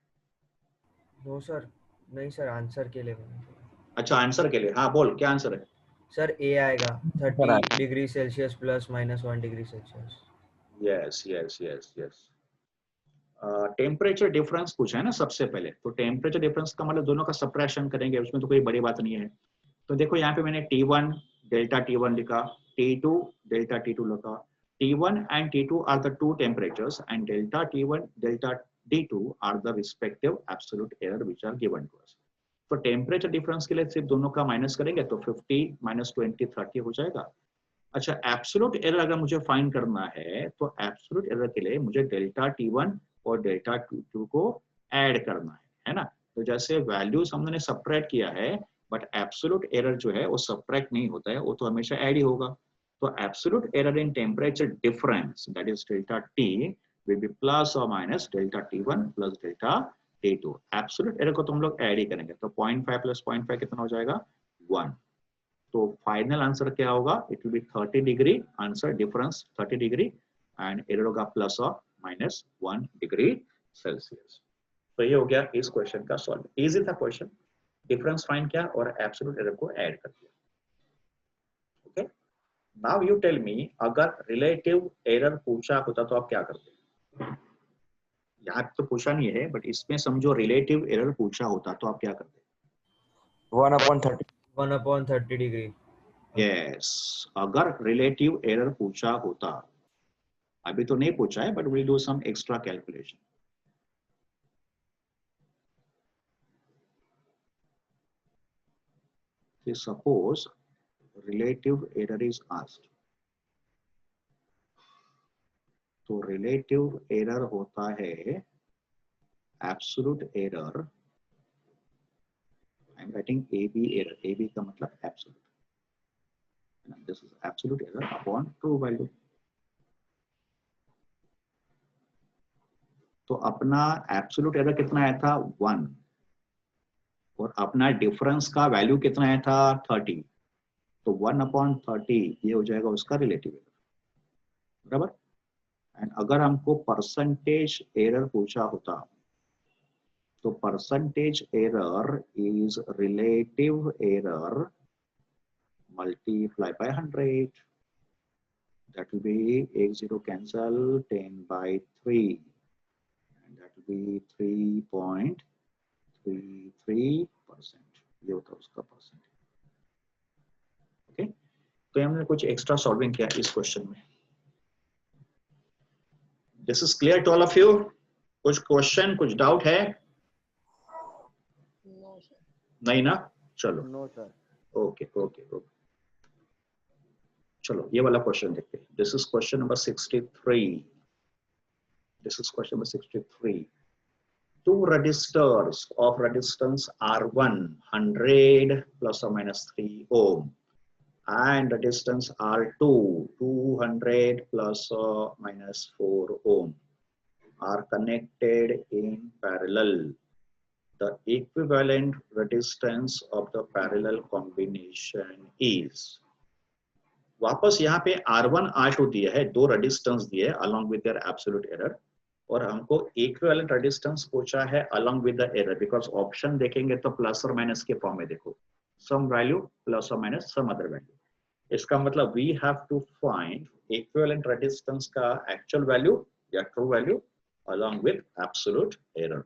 नो सर, नहीं सर, आंसर के लिए। अच्छा, आंसर के लिए, हाँ बोल, क्या आंसर है? सर ए आएगा, 30 degree Celsius plus minus 1 degree Celsius. Yes yes yes yes. Temperature difference पूछा है ना सबसे पहले, तो टेम्परेचर डिफरेंस का मतलब दोनों का सब्ट्रैक्शन करेंगे, उसमें तो कोई बड़ी बात नहीं है। तो देखो यहाँ पे मैंने T1 डेल्टा T1 लिखा, T2 डेल्टा T2 लिखा। T1 and T2 are the two temperatures and delta T1 delta T2 are the respective absolute error which are given to us. तो टेम्परेचर डिफरेंस के लिए सिर्फ दोनों का माइनस करेंगे तो 50 माइनस 20 30 हो जाएगा। अच्छा, एब्सोल्यूट एरर अगर मुझे फाइंड करना है तो एब्सोल्यूट एरर के लिए मुझे डेल्टा T1 और डेल्टा T2 को ऐड करना है ना। तो जैसे वैल्यूज हमने सब्ट्रैक्ट किया है, बट एब्सोल्यूट एरर जो है वो सब्ट्रैक्ट नहीं होता है, वो तो हमेशा ऐड ही होगा। तो absolute error in temperature difference that is delta T will be plus और minus delta T1 plus delta T2। Absolute error को तो हम लोग ऐड ही करेंगे, तो 0.5 प्लस 0.5 कितना हो जाएगा, 1। तो फाइनल आंसर क्या होगा, it will be 30 degree, answer difference 30 degree and error होगा प्लस और माइनस 1 डिग्री सेल्सियस। तो ये हो गया इस क्वेश्चन का सॉल्व। इजी था क्वेश्चन, डिफरेंस फाइंड किया और एब्सोल्यूट एरर को ऐड कर दिया। Okay, now you tell me, अगर रिलेटिव एरर पूछा होता तो आप क्या करते? यहाँ तो पूछा नहीं है, बट इसमें समझो रिलेटिव एरर पूछा होता तो आप क्या करते? 1/30 डिग्री। यस, अगर रिलेटिव एरर पूछा होता, अभी तो नहीं पूछा है, but will do some extra calculation. Suppose relative error is asked, तो रिलेटिव एरर होता है absolute error, I am writing AB error, AB का मतलब absolute, this is absolute error upon true value. तो अपना एब्सोल्यूट एरर कितना आया था, 1, और अपना डिफरेंस का वैल्यू कितना आया था, 30। तो 1/30 ये हो जाएगा उसका रिलेटिव एरर, बराबर। एंड अगर हमको परसेंटेज एरर पूछा होता, तो percentage error is relative error multiply by 100, that will be 80 cancel 10/3 and that will be 3.33%, ये होता है उसका परसेंटेज। ओके, तो हमने कुछ एक्स्ट्रा सॉल्विंग किया इस क्वेश्चन में। This is clear to all of you? कुछ क्वेश्चन, कुछ डाउट है? No sir. नहीं ना, चलो no sir. Okay okay okay, चलो ये वाला क्वेश्चन देखते हैं। This is question number 63। This is question number 63। Two resistors of resistance R1 100 plus or minus 3 ohm and resistance R2 200 plus or minus 4 ohm are connected in parallel. The equivalent resistance of the parallel combination is, वापस यहाँ पे R1 R2 दिया है, दो resistance दिए along with their absolute error, और हमको equivalent resistance पूछा है along with the error, because option देखेंगे तो प्लस और माइनस के फॉर्म में देखो, सम वैल्यू प्लस और माइनस सम अदर वैल्यू। इसका मतलब we have to find equivalent resistance का एक्चुअल वैल्यू या true value along with absolute error.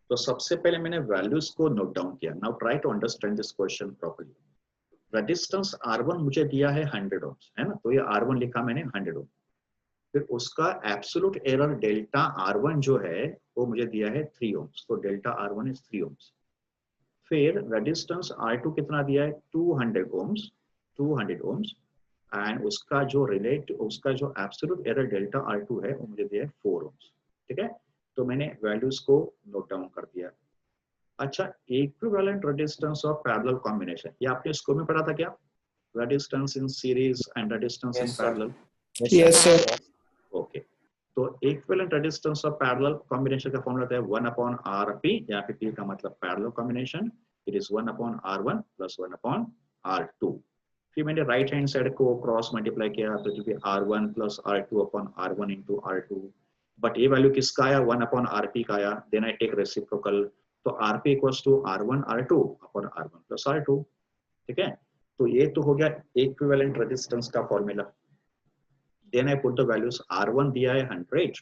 तो सबसे पहले मैंने वैल्यूज को नोट डाउन किया. Now try to understand this question properly. Resistance R1 मुझे दिया है 100 ohms, है ना, तो ये R1 लिखा मैंने 100 ohms. फिर उसका एब्सोल्यूट एरर डेल्टा R1 जो है वो मुझे दिया है 3 ohms, तो डेल्टा R1 इज 3 ohms. फिर रेजिस्टेंस R2 कितना दिया है 200 ohms एंड उसका जो एब्सोल्यूट एरर डेल्टा R2 है वो मुझे दिया है 4 ohms. ठीक है, तो मैंने वैल्यूज को नोट डाउन कर दिया. अच्छा, equivalent resistance of parallel combination, ये आपने स्कूल में पढ़ा था क्या? Resistance in series and resistance in Yes, sir. Parallel. Yes, sir. Okay, तो equivalent resistance of parallel combination का फॉर्मूला है 1/Rp, यहाँ पे P का मतलब parallel combination, it is 1/R1 plus 1/R2. फिर मैंने राइट हैंड साइड को क्रॉस मल्टीप्लाई किया तो जो कि R1 plus R2 upon R1 into R2, but ये वैल्यू किसका आया 1/Rp का आया. देन आई टेक रेसिप्रोकल, तो Rp equals to R1 R2 upon R1 plus R2. ठीक है, तो ये तो हो गया इक्विवेलेंट रेजिस्टेंस का formula. Then I put the values. R1 दिया है 100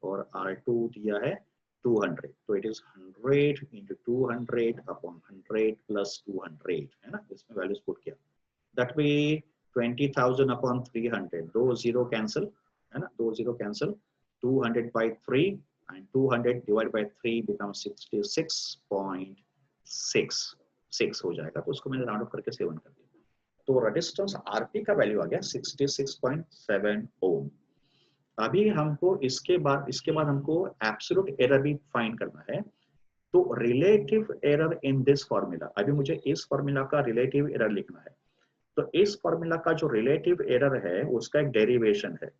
और R2 दिया है 200, तो it is 100 into 200 upon 100 plus 200, है ना, इसमें वैल्यूज पुट किया. दैट बी 20,000 upon 300, दो जीरो कैंसिल, है ना, दो zero cancel. 200 by 3 and 200 divided by 3 becomes 66.66 हो जाएगा. तो उसको मैंने राउंड अप करके 7 कर दिया. तो रेजिस्टेंस Rp का वैल्यू आ गया 66.7 ओम. अभी हमको इसके बाद हमको एब्सोल्यूट एरर भी फाइंड करना है. तो relative error in this formula, अभी मुझे इस फॉर्मूला का रिलेटिव एरर लिखना है. तो इस फॉर्मूला का जो रिलेटिव एरर है उसका एक डेरिवेशन है.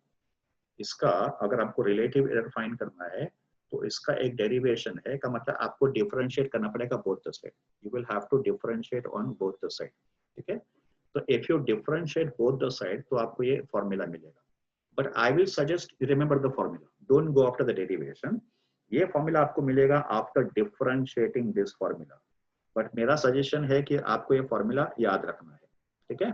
इसका अगर आपको रिलेटिव एरर फाइंड करना है तो इसका एक डेरिवेशन है, का मतलब आपको डिफरेंशिएट करना पड़ेगा both the side. You will have to differentiate on both the side. ठीक है, तो if you differentiate both the side तो आपको ये फॉर्मूला मिलेगा. But I will suggest you remember the formula. Don't go after the derivation. ये formula आपको मिलेगा after differentiating this formula. But मेरा सजेशन है कि आपको ये फॉर्मूला याद रखना है. ठीक है,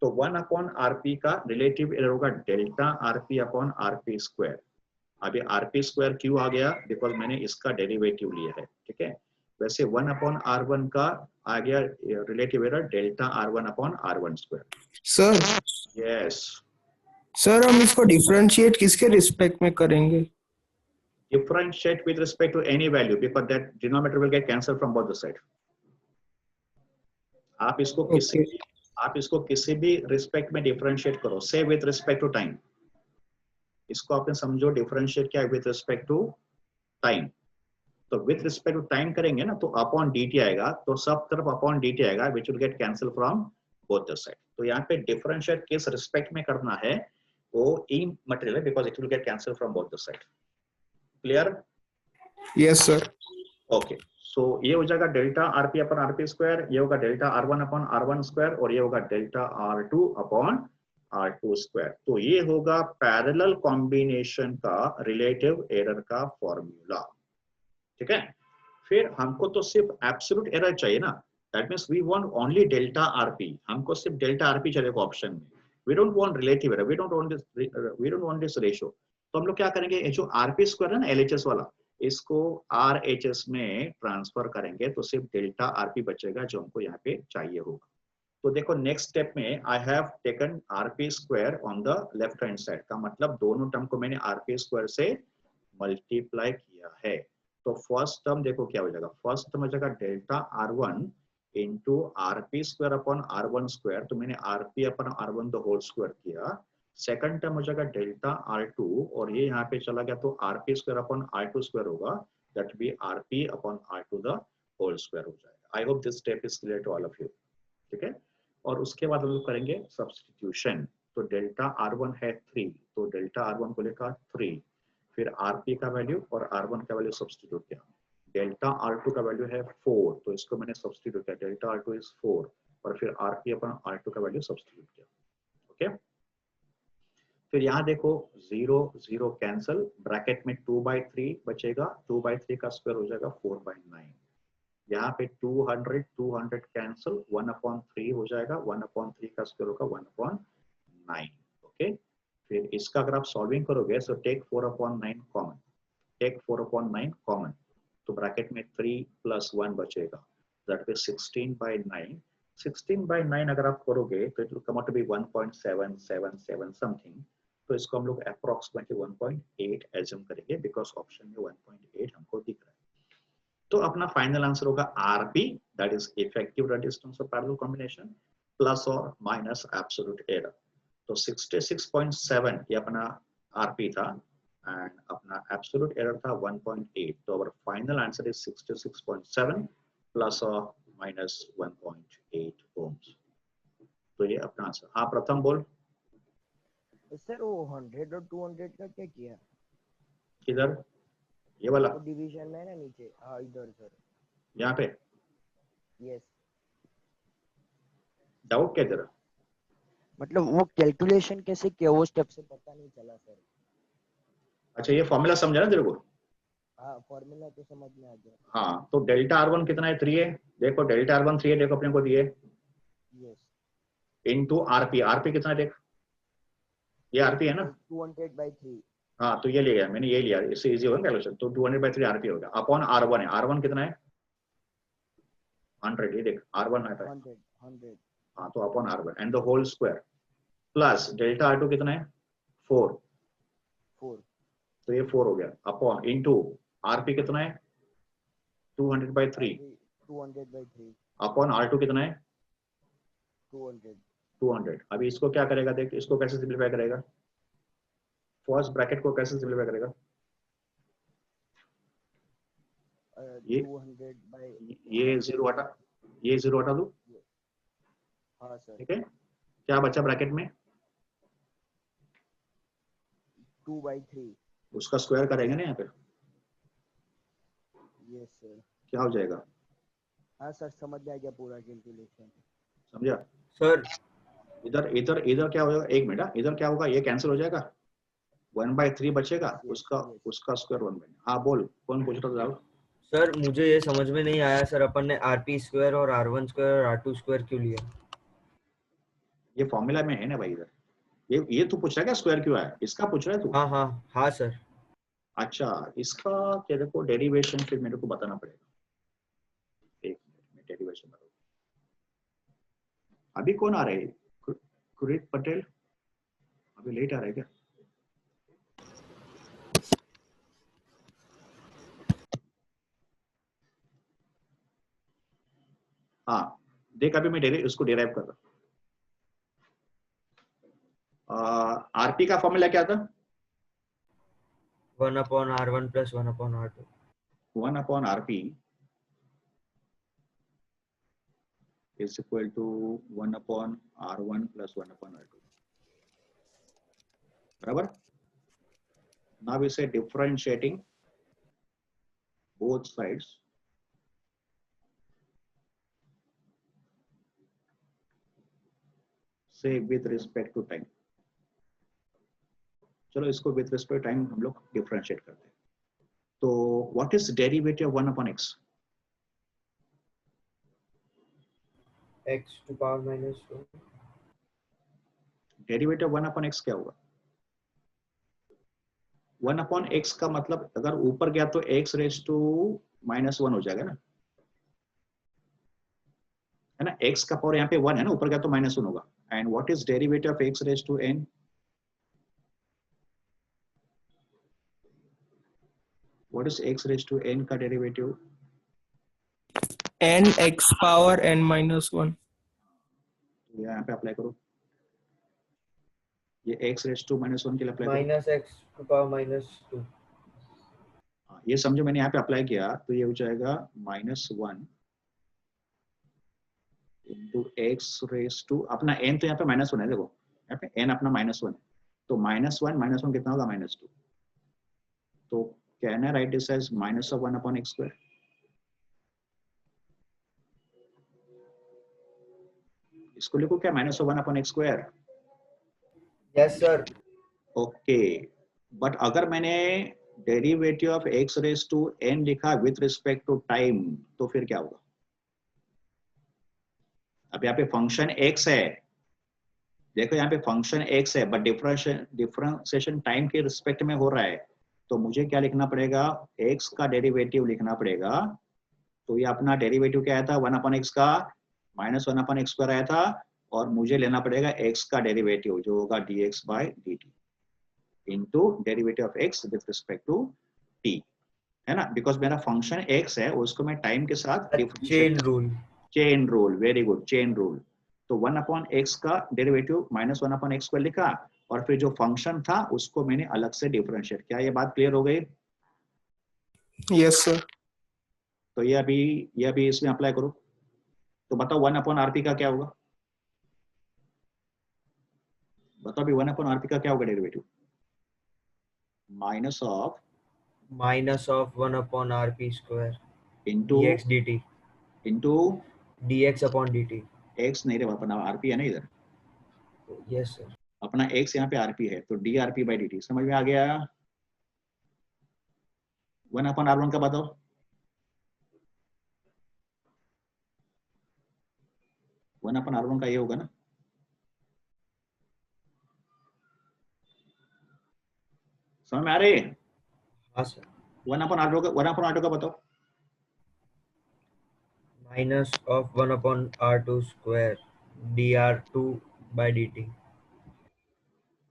तो 1/Rp का रिलेटिव एरर होगा delta Rp upon Rp square. अभी Rp स्क्वायर क्यों आ गया? बिकॉज मैंने इसका डेरिवेटिव लिया है. ठीक है, वैसे 1/R1 का आ गया relative error delta R1 upon R1 square. Sir yes sir हम इसको डिफरेंशिएट किसके रिस्पेक्ट में करेंगे? differentiate with respect to any value because that denominator will get cancelled from both the side. आप इसको किसी भी रिस्पेक्ट में डिफरेंशिएट करो. से विथ रिस्पेक्ट टू टाइम, इसको आपने समझो डिफरेंशिएट क्या है विथ रिस्पेक्ट टू टाइम. तो विथ रिस्पेक्ट टू टाइम करेंगे ना तो अपॉन dt आएगा, तो सब तरफ अपॉन dt आएगा which will get cancelled from both the side. तो यहाँ पे डिफरेंशिएट किस रिस्पेक्ट में करना है वो इमटेरियल है because it will get cancelled from both the side. Clear? Yes sir. Okay, so ये हो जाएगा delta Rp upon Rp square, ये होगा delta R1 upon R1 square और ये होगा delta R2 upon R2 square. तो ये होगा पैरेलल कॉम्बिनेशन का रिलेटिव एरर का फॉर्मूला. ठीक है, फिर हमको तो सिर्फ एब्सोल्यूट एरर चाहिए ना. That means we want only delta Rp. हमको सिर्फ डेल्टा Rp चलेगा ऑप्शन में. We don't want relative error, we don't want this ratio. तो हम लोग क्या करेंगे, ये जो Rp स्क्वायर है ना LHS वाला, इसको RHS में ट्रांसफर करेंगे तो सिर्फ डेल्टा Rp बचेगा जो हमको यहाँ पे चाहिए होगा. तो देखो नेक्स्ट स्टेप में I have taken Rp square on the left hand side, का मतलब दोनों टर्म को मैंने Rp स्क्वायर से मल्टीप्लाई किया है. तो फर्स्ट टर्म देखो क्या हो जाएगा, फर्स्ट टर्म हो जाएगा delta R1 into Rp square upon R1 square, तो मैंने Rp upon R1 the whole square किया. सेकंड टर्म हो जाएगा डेल्टा R2 और ये यहाँ पे चला गया तो Rp square upon R2 square होगा, दैट बी Rp अपॉन R2 द होल स्क्वायर हो जाएगा. I hope this step is clear to all of you. ठीक है, और उसके बाद हम लोग करेंगे सब्स्टिट्यूशन. तो डेल्टा R1 है 3, तो डेल्टा R1 को लिखा 3, फिर Rp का वैल्यू और R1 का वैल्यू सब्स्टिट्यूट किया. डेल्टा R2 का वैल्यू है 4, तो इसको मैंने सब्स्टिट्यूट किया, डेल्टा R2 इज 4 और फिर Rp अपॉन R2 का वैल्यू सब्स्टिट्यूट किया. ओके, फिर यहाँ देखो 0 0 कैंसिल, ब्रैकेट में 2/3 बचेगा, 2/3 का स्क्वायर हो जाएगा 4/9. यहाँ पे 200 कैंसिल, 1/3 हो जाएगा, 1/3 का स्क्वायर होगा 1/9। ओके, फिर इसका अगर आप सॉल्विंग करोगे so take 4/9 common, take 4/9 common, तो ब्रैकेट में 3 + 1 बचेगा, दैट इज 16/9। 16/9 अगर आप करोगे तो it will come out to be 1.777 something. तो इसको हम लोग अप्रोक्सीमेटली 1.8 एज्यूम करेंगे बिकॉज ऑप्शन में 1.8 हमको दिख रहा है। तो अपना फाइनल आंसर होगा RP, that is effective resistance of parallel combination, plus और माइनस एब्सोल्यूट एरर। तो 66.7 ये अपना आरपी था एंड अपना एब्सोल्यूट एरर था 1.8। तो our final answer is 66.7 plus और माइनस 1.8 ओम्स। तो ये अपना आंसर। हाँ प्रथम बोल। सर वो 100 और 200 का क्या किया? किधर? ये वाला वो डिवीजन में है ना नीचे। हाँ इधर सर। यहाँ पे यस। डाउट क्या तेरा? मतलब वो कैलकुलेशन कैसे किया वो स्टेप से पता नहीं चला सर। अच्छा ये फॉर्मूला समझा ना तेरे को? हाँ फॉर्मूला तो समझ में आ गया। हाँ तो डेल्टा R1 कितना है? 3 है। देखो डेल्टा R1 3 है, देखो अपने को दिए यस। इनटू आरपी, आरपी कितना है देख, ये आरपी है ना? 200/3। हाँ तो ये लिया मैंने, ये लिया, इससे इजी होगा कैलकुलेशन। तो 200/3 आरपी होगा अपॉन R1 है। R1 कितना है? 100। ये देख R1 आता है। 100। हाँ तो upon R1 and the whole square plus delta R2 कितना है? 4। 4। तो ये 4 हो गया अपॉन इनटू आरपी कितना है? 200/3 200/3 अपॉन R2 कितना है? 200। 200। अभी इसको क्या करेगा देख, इसको कैसे सिंपलीफाई करेगा? फर्स्ट ब्रैकेट को कैसे सिंपलीफाई करेगा? ये 200/100। ये जीरो हटा, ये जीरो हटा दो। हाँ सर। ठीक है, क्या बचा ब्रैकेट में? 2/3। उसका स्क्वायर करेंगे ना यहाँ पे, यस सर। क्या हो जाएगा? हाँ सर समझ में आ गया पूरा कैलकुलेशन। समझा? सर इधर इधर इधर क्या होगा? एक मिनट, इधर क्या होगा? ये कैंसिल हो जाएगा, 1/3 बचेगा, उसका उसका स्क्वायर 1/9। हाँ बोल, कौन पूछ रहा था? सर मुझे ये समझ में नहीं आया सर, अपन ने आरपी स्क्वायर और R1 स्क्वायर और R2 स्क्वायर क्यों लिया? ये फॉर्मूला में है ना भाई इधर। ये तू पूछ रहा है क्या स्क्वायर क्यों आया? इसका पूछ रहा है तू? हाँ हाँ हाँ सर। अच्छा इसका तेरे को डेरिवेशन फिर मेरे को बताना पड़ेगा, एक मिनट में डेरिवेशन बताऊँ। अभी कौन आ रहे हैं? कुरित पटेल अभी लेट आ रहा है क्या? हाँ देख अभी मैं उसको डिराइव कर रहा हूँ। आरपी का फॉर्मूला क्या था? 1/R1 + 1/R2। 1/RP is equal to 1/R1 + 1/R2. बराबर? Now we say differentiating both sides. Say with respect to time. चलो इसको with respect to time हम लोग differentiate करते हैं। तो what is derivative of 1/x? x⁻²। Derivative 1/x क्या होगा? 1/x का मतलब अगर ऊपर गया तो x⁻⁻1 हो जाएगा ना, है ना? x का पावर यहाँ पे 1 है ना, ऊपर गया तो -1 होगा। And what is derivative of x⁻n? What is x⁻n का derivative? n x power n-1। यहाँ पे अप्लाई करो, ये x⁻⁻1 के लिए अप्लाई करो। -x⁻²। ये समझो मैंने यहाँ पे अप्लाई किया तो ये हो जाएगा -1 इंटू x⁻, अपना n तो यहाँ पे -1 है, देखो यहाँ पे n अपना -1 है, तो -1 कितना होगा? -2। तो can I write this as -1/x²? इसको लिखो क्या? -1/x²। Yes sir. Okay, but अगर मैंने derivative of x raise to n लिखा विथ रिस्पेक्ट टू टाइम, तो फिर क्या होगा? अब यहाँ पे फंक्शन x है, देखो यहाँ पे फंक्शन x है, बट डिफरेंशिएशन टाइम के रिस्पेक्ट में हो रहा है, तो मुझे क्या लिखना पड़ेगा? x का डेरिवेटिव लिखना पड़ेगा। तो ये अपना डेरिवेटिव क्या आया था? 1/x का माइनस 1/x² आया था, और मुझे लेना पड़ेगा x का डेरिवेटिव जो होगा dx/dt into derivative of x with respect to t, है ना? बिकॉज मेरा फंक्शन x है, उसको मैं टाइम के साथ chain rule. Chain rule, very good, chain rule. तो 1/x का डेरिवेटिव माइनस 1/x² लिखा, और फिर जो फंक्शन था उसको मैंने अलग से डिफरेंशिएट किया। ये बात क्लियर हो गई? Yes sir. तो ये अभी इसमें अप्लाई करो। तो बताओ 1/rp का क्या होगा? बताओ अभी 1/rp का क्या होगा derivative? Minus of 1/rp² into dx dt into dx/dt। X नहीं रे, अपना आरपी है ना इधर, यस सर। अपना एक्स यहाँ पे आरपी है, तो drp/dt समझ में आ गया? 1/r1 का बताओ। वन अपन R1 का ये होगा ना? समझ में आ रही है? हाँ सर। 1/R2 का बताओ। Minus of 1/r2² dr2/dt।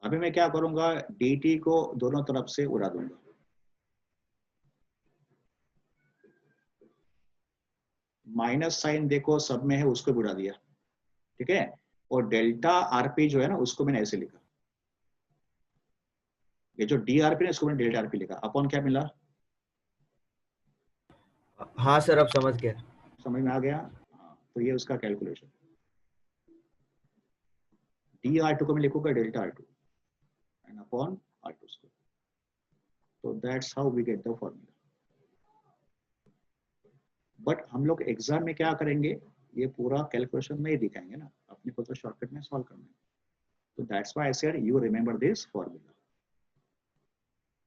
अभी मैं क्या करूंगा? dt को दोनों तरफ से उड़ा दूंगा। माइनस साइन देखो सब में है, उसको भी उड़ा दिया, ठीक है? और डेल्टा आरपी जो है ना, उसको मैंने ऐसे लिखा, ये जो डी आरपी है इसको मैंने डेल्टा आरपी लिखा। अपॉन क्या मिला? हाँ सर, अब समझ गया। समझ में आ गया? हाँ, तो ये उसका कैलकुलेशन। डी R2 को मैं लिखूंगा delta R2 and upon R2²। तो that's how we get the formula. But हम लोग एग्जाम में क्या करेंगे, ये पूरा कैलकुलेशन में ही दिखाएंगे ना, अपने को तो शॉर्टकट में सॉल्व करना है। तो that's why I said you remember this formula.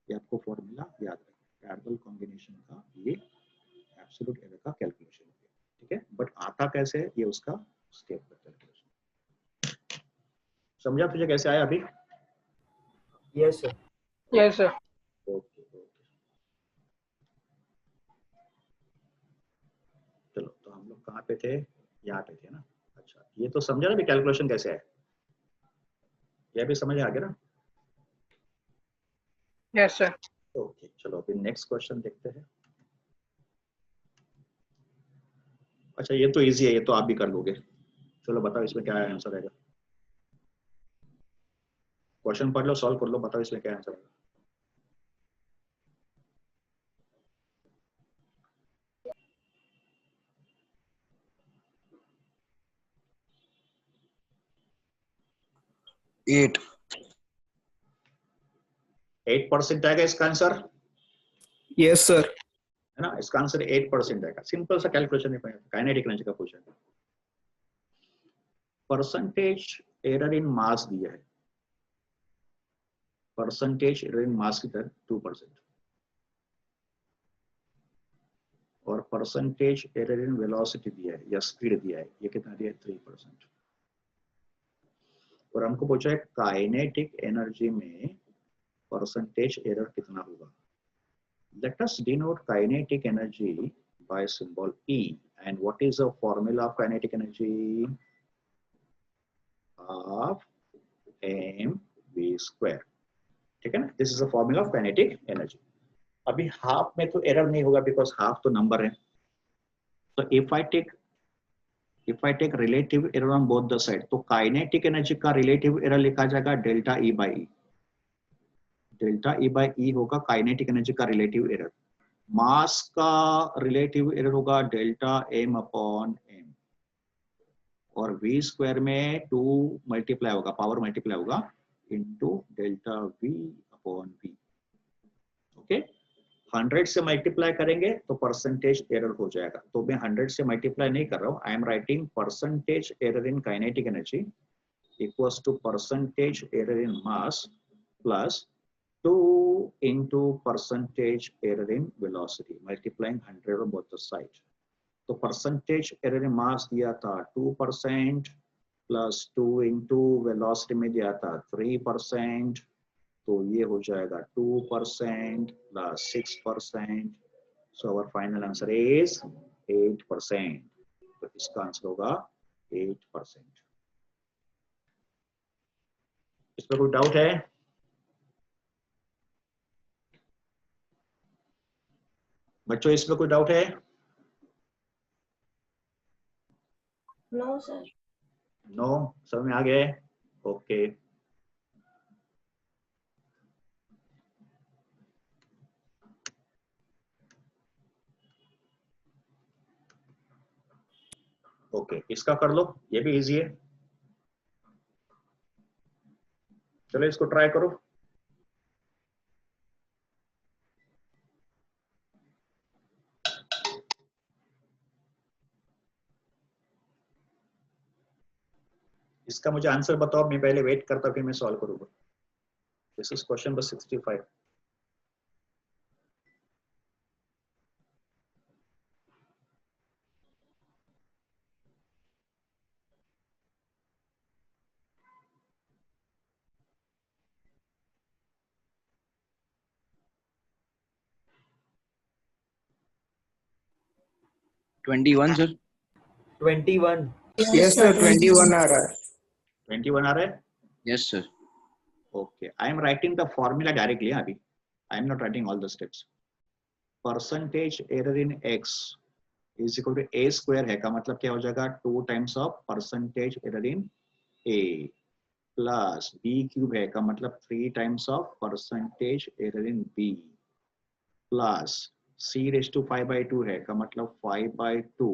ये आपको फॉर्मूला याद रखना, पैरेलल कॉम्बिनेशन का ये एब्सोल्यूट एरर का कैलकुलेशन है, ठीक है? बट आता कैसे, ये उसका स्टेप बाय कैलकुलेशन। समझा तुझे कैसे आया अभी? Yes sir. Yes, sir. Okay okay, चलो तो हम लोग कहाँ पे थे? यहाँ पे थे ना। अच्छा, ये तो समझा ना भी कैलकुलेशन कैसे है, ये भी समझ आ गया ना? Yes, sir. ओके, चलो अभी नेक्स्ट क्वेश्चन देखते हैं। अच्छा, ये तो इजी है, ये तो आप भी कर लोगे। चलो बताओ इसमें क्या आंसर आएगा। क्वेश्चन पढ़ लो, सॉल्व कर लो, बताओ इसमें क्या आंसर आएगा। एट। 8% आएगा इसका आंसर, यस सर। है ना? इसका आंसर 8% आएगा। सिंपल सा कैलकुलेशन है, काइनेटिक एनर्जी का क्वेश्चन है। परसेंटेज एरर इन मास दिया है, परसेंटेज एरर इन मास की तरह 2%, और परसेंटेज एरर इन वेलोसिटी दिया है या स्पीड दिया है, ये कितना दिया है? 3%। और हमको पूछा है काइनेटिक एनर्जी में परसेंटेज एरर कितना होगा। Let us denote kinetic energy by symbol E. And what is the formula of kinetic energy? Half mv², ठीक है ना? This is the formula of kinetic energy. अभी हाफ में तो एरर नहीं होगा, बिकॉज हाफ तो नंबर है। तो if I take relative error on both the side, तो kinetic energy का relative error लिखा जाएगा delta E by E। Delta E by E होगा काइनेटिक एनर्जी का रिलेटिव एरर। मास का रिलेटिव एरर होगा डेल्टा m अपॉन m, और v² में 2 मल्टीप्लाई होगा, पावर मल्टीप्लाई होगा into delta v upon v। Okay, 100 से मल्टीप्लाई करेंगे तो परसेंटेज एरर हो जाएगा। तो मैं 100 से मल्टीप्लाई नहीं कर रहा हूँ, I am writing percentage error in kinetic energy equals to percentage error in mass plus 2 into percentage error in velocity multiplying 100 on both the sides. तो परसेंटेज एरर इन मास दिया था 2% प्लस 2 इंटू वेलोसिटी में दिया था 3%, तो ये हो जाएगा 2% plus 6%. So our final answer is 8%. तो इसका आंसर होगा 8%. इसमें कोई डाउट है? बच्चों इसमें कोई डाउट है? No sir. नो, समझ में आ गए? ओके. ओके, इसका कर लो, ये भी इजी है. चलो इसको ट्राई करो. इसका मुझे आंसर बताओ, मैं पहले वेट करता फिर मैं सॉल्व करूंगा. This is question number 65. Sir. 21. Yes sir 21 आ रहा है. 21 आ रहा है? Yes sir. Okay, I am writing the formula directly. Abhi, I am not writing all the steps. Percentage error in x is equal to a square है का मतलब क्या हो जाएगा 2 times of percentage error in a plus b cube है का मतलब 3 times of percentage error in b plus c raised to 5 by 2 है का मतलब 5 by 2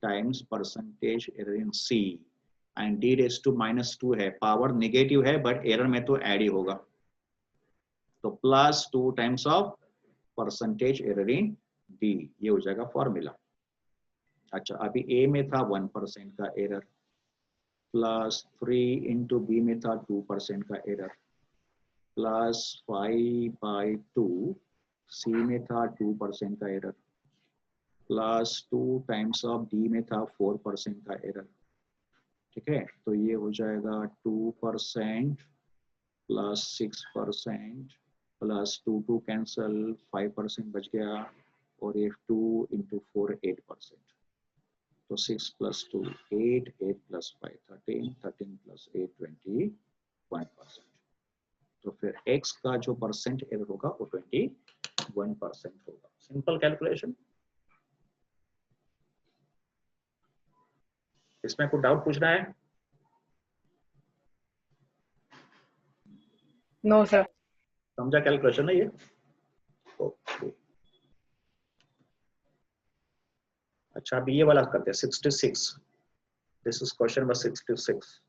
times percentage error in c and D raise to -2 है. पावर नेगेटिव है but error में तो ऐड ही होगा, तो plus 2 times of percentage error in D, ये हो जाएगा फॉर्मूला. अच्छा, अभी ए में था 1% का एरर प्लस 3 इंटू बी में था 2% का एरर प्लस 5 by 2 सी में था 2% का error plus 2 times of D में था 4% का एरर. ठीक है, तो ये हो जाएगा 2% प्लस 6% प्लस 2 कैंसल 5% बच गया और ये 2 इंटू 4 8%. तो 6 प्लस 2 8, 8 प्लस 5 13, 13 प्लस 8 21%. तो फिर x का जो परसेंट एरर होगा वो 21% होगा. Simple calculation. इसमें कोई डाउट पूछना है? No sir. समझा कैलकुलेशन है ये? ओके. अच्छा, अभी ये वाला करते हैं 66. This is question number 66.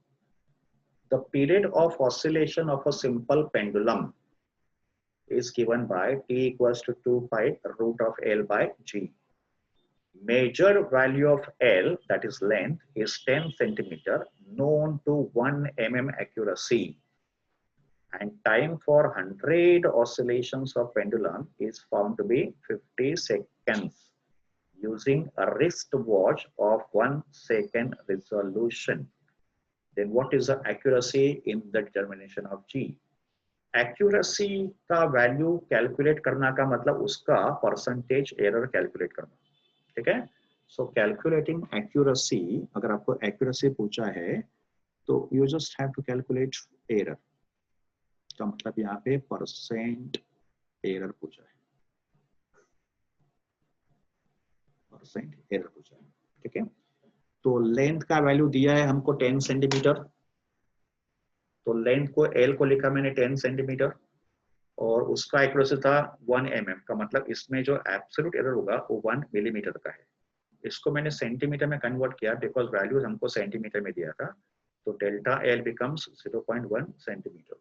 The period of oscillation of a simple pendulum is given by t equals to 2 pi root of L by G. Major value of L, that is length, is 10 centimeter, known to 1 mm accuracy, and time for 100 oscillations of pendulum is found to be 50 seconds using a wristwatch of 1 second resolution. Then what is the accuracy in the determination of G? Accuracy का value calculate करना का मतलब उसका percentage error calculate करना. ठीक है, सो calculating accuracy, अगर आपको एक्यूरेसी पूछा है तो you just have to calculate error का मतलब यहाँ पे परसेंट एरर पूछा है, परसेंट एरर पूछा है. ठीक है, तो लेंथ का वैल्यू दिया है हमको 10 सेंटीमीटर, तो लेंथ को L को लिखा मैंने 10 सेंटीमीटर और उसका एक्यूरेसी था 1 mm का मतलब इसमें जो एब्सोल्यूट एरर होगा वो 1 मिलीमीटर का है. इसको मैंने सेंटीमीटर में कन्वर्ट किया बिकॉज वैल्यूज हमको सेंटीमीटर में दिया था, तो डेल्टा L बिकम्स 0.1 सेंटीमीटर.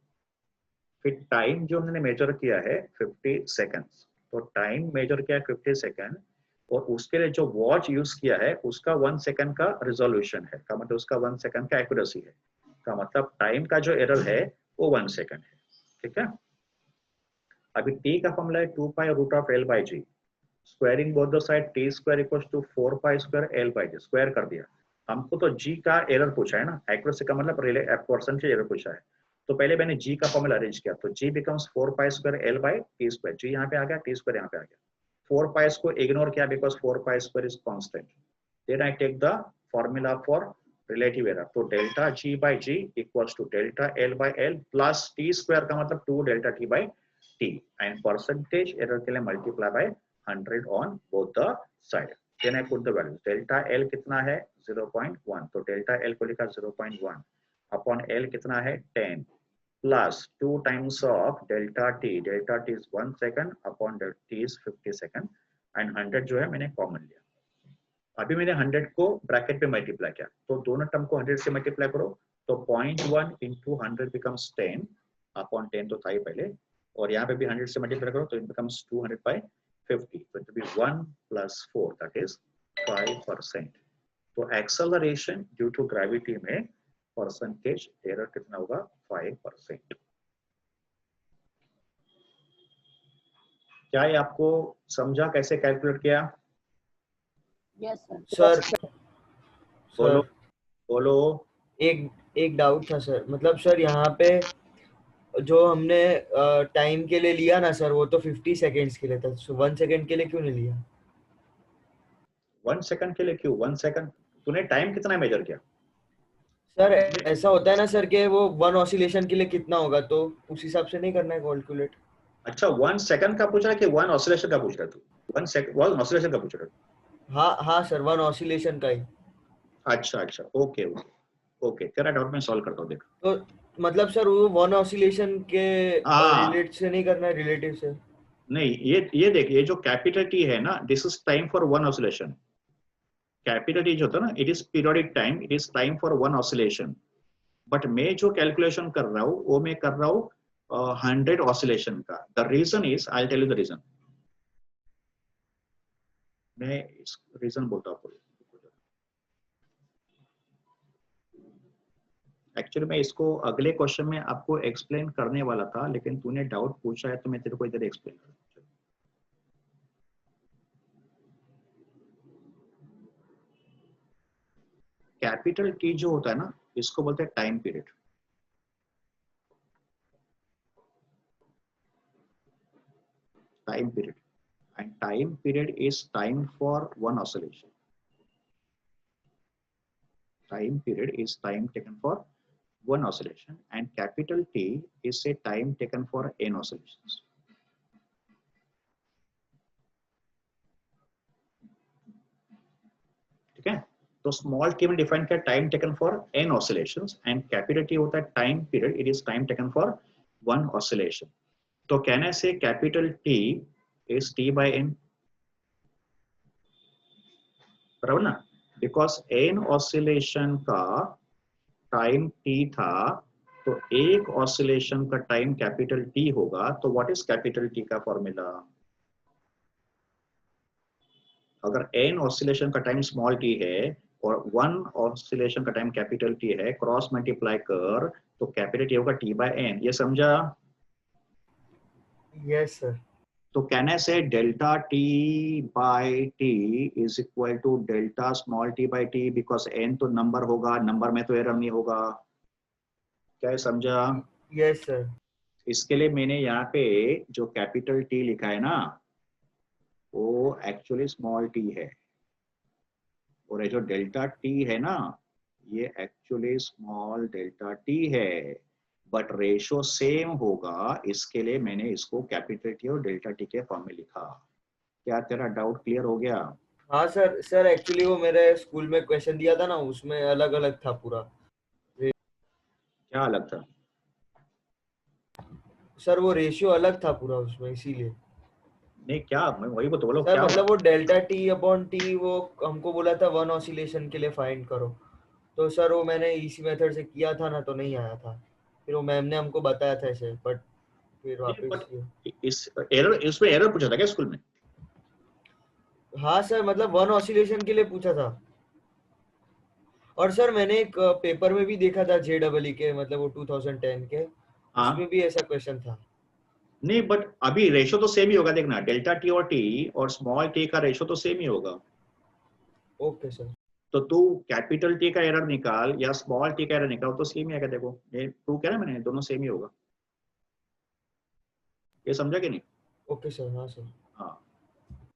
फिर टाइम जो हमने मेजर किया है 50 सेकेंड्स, तो टाइम मेजर किया 50 सेकेंड और उसके लिए जो वॉच यूज किया है उसका 1 सेकेंड का रिजोल्यूशन है, का मतलब उसका 1 सेकेंड का एक्यूरेसी है, का मतलब टाइम का जो एरर है वो 1 सेकेंड है. ठीक है, अभी t का फॉर्मूला है 2 pi root of l by G, squaring both the side t square equals to 4 pi square l by G, square कर दिया। हमको तो g का एरर पूछा है ना, एक्यूरेसी का मतलब परसेंटेज एरर पूछा है। तो पहले मैंने g का फॉर्मूला अरेंज किया, तो g becomes 4 pi square l by t square, g यहाँ पे आ गया, t स्क्वायर यहाँ पे आ गया। 4 पाई को इग्नोर किया because 4 pi square is constant. Then I take the formula for relative error, तो delta g by g equals to delta l by l plus t square का मतलब 2 delta t by t, and percentage error के लिए multiply by 100 on both the side. Then I put the value, delta l कितना है 0.1, तो delta l को लिखा 0.1 upon l कितना है 10 plus 2 times of delta t is 1 second upon t is 50 second, and 100 जो है मैंने कॉमन लिया। अभी मैंने 100 को ब्रैकेट पे मल्टीप्लाई किया, तो दोनों टर्म को 100 से मल्टीप्लाई करो, तो 0.1 इंटू 100 बिकम्स 10 अपॉन 10 तो था ही पहले, और यहाँ पे भी 100 से मल्टीप्लाई करो तो it becomes 200 by 50, so it will be 1 plus 4, that is 5%। तो एक्सेलरेशन ड्यू टू ग्रेविटी में परसेंटेज एरर कितना होगा 5%। क्या ये आपको समझा कैसे कैलकुलेट किया? Yes, sir. सर बोलो बोलो। एक डाउट था सर, मतलब सर यहाँ पे जो हमने टाइम के लिए लिया ना सर, वो तो 50 सेकेंड्स के लिए था, 1 सेकेंड के लिए क्यों नहीं लिया? 1 सेकंड के लिए क्यों 1 सेकंड? तूने टाइम कितना मेजर किया? सर ऐसा होता है ना सर कि वो 1 ऑसिलेशन के लिए कितना होगा, तो उस हिसाब से नहीं करना है कैलकुलेट। अच्छा 1 सेकंड का पूछ रहा है कि 1 ऑसिलेशन का पूछ रहा है तू? 1 ऑसिलेशन का पूछ रहा है? हाँ सर, 1 ऑसिलेशन का ही। अच्छा ओके ओके, तेरा डाउट मैं सॉल्व करता हूँ, देख। तो मतलब सर वो 1 ऑसिलेशन के हाँ। रिलेट से नहीं करना है, रिलेटिव से? नहीं, ये देख, ये जो कैपिटल टी है ना, this is time for 1 oscillation. Capital T जो होता है ना, it is periodic time, it is time for 1 oscillation. But मैं जो कैलकुलेशन कर रहा हूँ वो मैं कर रहा हूँ 100 ऑसिलेशन का। The reason is, I tell you the reason. मैं रीजन बोलता हूँ। एक्चुअली मैं इसको अगले क्वेश्चन में आपको एक्सप्लेन करने वाला था, लेकिन तूने डाउट पूछा है तो मैं तेरे को इधर एक्सप्लेन कर। कैपिटल टी जो होता है ना, इसको बोलते हैं time period. Time period, and time period is time for 1 oscillation. Time period is time taken for 1 oscillation, and capital T is a time taken for n oscillations. ठीक है, तो स्मॉल टी में डिफाइन किया time taken for n oscillations, and capital T होता है time period, it is time taken for 1 oscillation. तो कहने से capital T is T by n, बराबर ना? बिकॉज n ऑसिलेशन का टाइम t था, तो एक ऑसिलेशन का टाइम कैपिटल T होगा। तो व्हाट इज कैपिटल T का फॉर्मूला? अगर n ऑसिलेशन का टाइम स्मॉल t है और 1 ऑसिलेशन का टाइम कैपिटल T है, क्रॉस मल्टीप्लाई कर, तो कैपिटल T होगा T by n। ये समझा? Yes sir. तो कहने से delta t by T is equal to delta small t by T, because n तो नंबर होगा, नंबर में तो एरर नहीं होगा। क्या है, समझा? Yes sir. इसके लिए मैंने यहाँ पे जो कैपिटल T लिखा है ना, वो एक्चुअली स्मॉल t है, और ये जो डेल्टा t है ना, ये एक्चुअली स्मॉल डेल्टा t है, बट रेशो सेम होगा। इसके लिए मैंने इसको कैपिटल T और डेल्टा t के फॉर्म में लिखा। क्या तेरा डाउट क्लियर हो गया? हाँ सर एक्चुअली वो मेरे स्कूल में क्वेश्चन दिया था ना, उसमें अलग अलग था पूरा। क्या अलग था? सर वो रेशियो अलग था पूरा उसमें, इसीलिए। नहीं, क्या, मैं वही तो बोलो, सर क्या मतलब वो डेल्टा टी अपॉन टी, वो हमको बोला था 1 ऑसिलेशन के लिए फाइंड करो, तो सर वो मैंने इसी मेथड से किया था ना, तो नहीं आया था। फिर वो मैम ने हमको बताया था ऐसे, बट फिर वापस इस एरर, इसमें एरर पूछा था क्या स्कूल में? हाँ सर, मतलब 1 ऑसिलेशन के लिए पूछा था। और सर मैंने एक पेपर में भी देखा था JEE के, मतलब वो 2010 के, हाँ, उसमें भी ऐसा क्वेश्चन था। नहीं बट अभी रेशो तो सेम ही होगा, देखना डेल्टा टी और टी और स्मॉल टी का रेशो तो सेम ही होगा। Okay sir. तो तू कैपिटल टी का एरर निकाल या स्मॉल टी का एरर निकाल तो सेम ही आएगा। देखो ये प्रूव किया ना मैंने, दोनों सेम ही होगा। ये समझा कि नहीं? Okay sir. हाँ सर। हाँ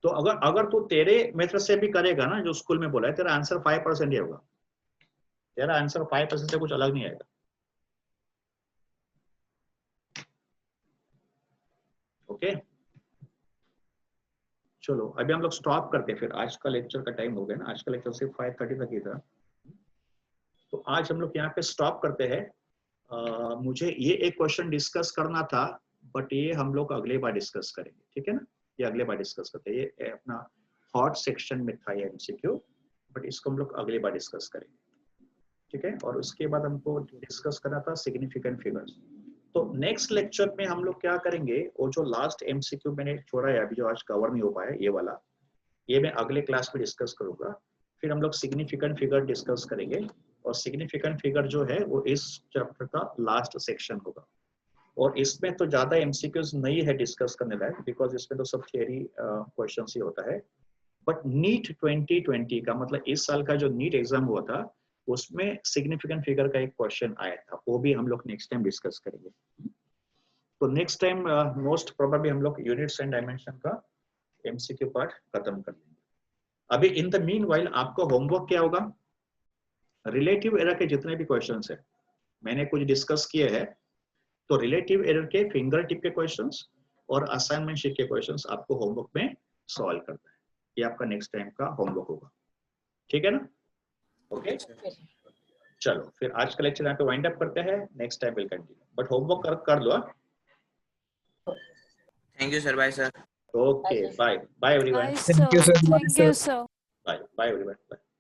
तो अगर तू तेरे मेथड से भी करेगा ना जो स्कूल में बोला है, तेरा आंसर 5% ही होगा। तेरा आंसर 5% से कुछ अलग नहीं आएगा। ओके चलो अभी हम लोग स्टॉप करते हैं, फिर आज का लेक्चर का टाइम हो गया ना, आज का लेक्चर सिर्फ 5:30 तक ही था। तो आज हम लोग यहाँ पे स्टॉप करते हैं। मुझे ये एक क्वेश्चन डिस्कस करना था बट ये हम लोग अगले बार डिस्कस करेंगे, ठीक है ना? ये अगले बार डिस्कस करते हैं। ये अपना हॉट सेक्शन में था ये एमसीक्यू, बट इसको हम लोग अगले बार डिस्कस करेंगे, ठीक है? और उसके बाद हमको डिस्कस करना था सिग्निफिकेंट फिगर्स। तो नेक्स्ट लेक्चर में हम लोग क्या करेंगे, वो जो लास्ट एमसीक्यू मैंने छोड़ा है अभी, जो आज कवर नहीं हो पाया ये वाला, ये मैं अगले क्लास में डिस्कस करूंगा। फिर हम लोग सिग्निफिकेंट फिगर डिस्कस करेंगे और सिग्निफिकेंट फिगर जो है वो इस चैप्टर का लास्ट सेक्शन होगा। और इसमें तो ज्यादा एमसीक्यूज नहीं है डिस्कस करने लायक, बिकॉज इसमें तो सब थियरी क्वेश्चन ही होता है। बट नीट 2020 का मतलब इस साल का जो नीट एग्जाम हुआ था उसमें सिग्निफिकेंट फिगर का एक क्वेश्चन आया था, वो भी हम लोग नेक्स्ट टाइम डिस्कस करेंगे। तो नेक्स्ट टाइम मोस्ट प्रोबेबली हम लोग यूनिट्स एंड डायमेंशन का एमसीक्यू पार्ट खत्म कर लेंगे। अभी इन द मीनवाइल आपको होमवर्क क्या होगा, रिलेटिव एरर के जितने भी क्वेश्चंस है मैंने कुछ डिस्कस किए हैं, तो रिलेटिव एरर के फिंगर टिप के क्वेश्चंस और असाइनमेंट शीट के क्वेश्चंस आपको होमवर्क में सॉल्व करना है। ये आपका नेक्स्ट टाइम का होमवर्क होगा, ठीक है ना? ओके चलो फिर आज का लेक्चर यहाँ पे वाइंड अप करते हैं, next time will continue, but homework कर लो। Thank you sir, bye sir. Okay bye bye everyone, Thank you, sir. Bye, Thank sir. you, sir. Bye bye everyone, bye.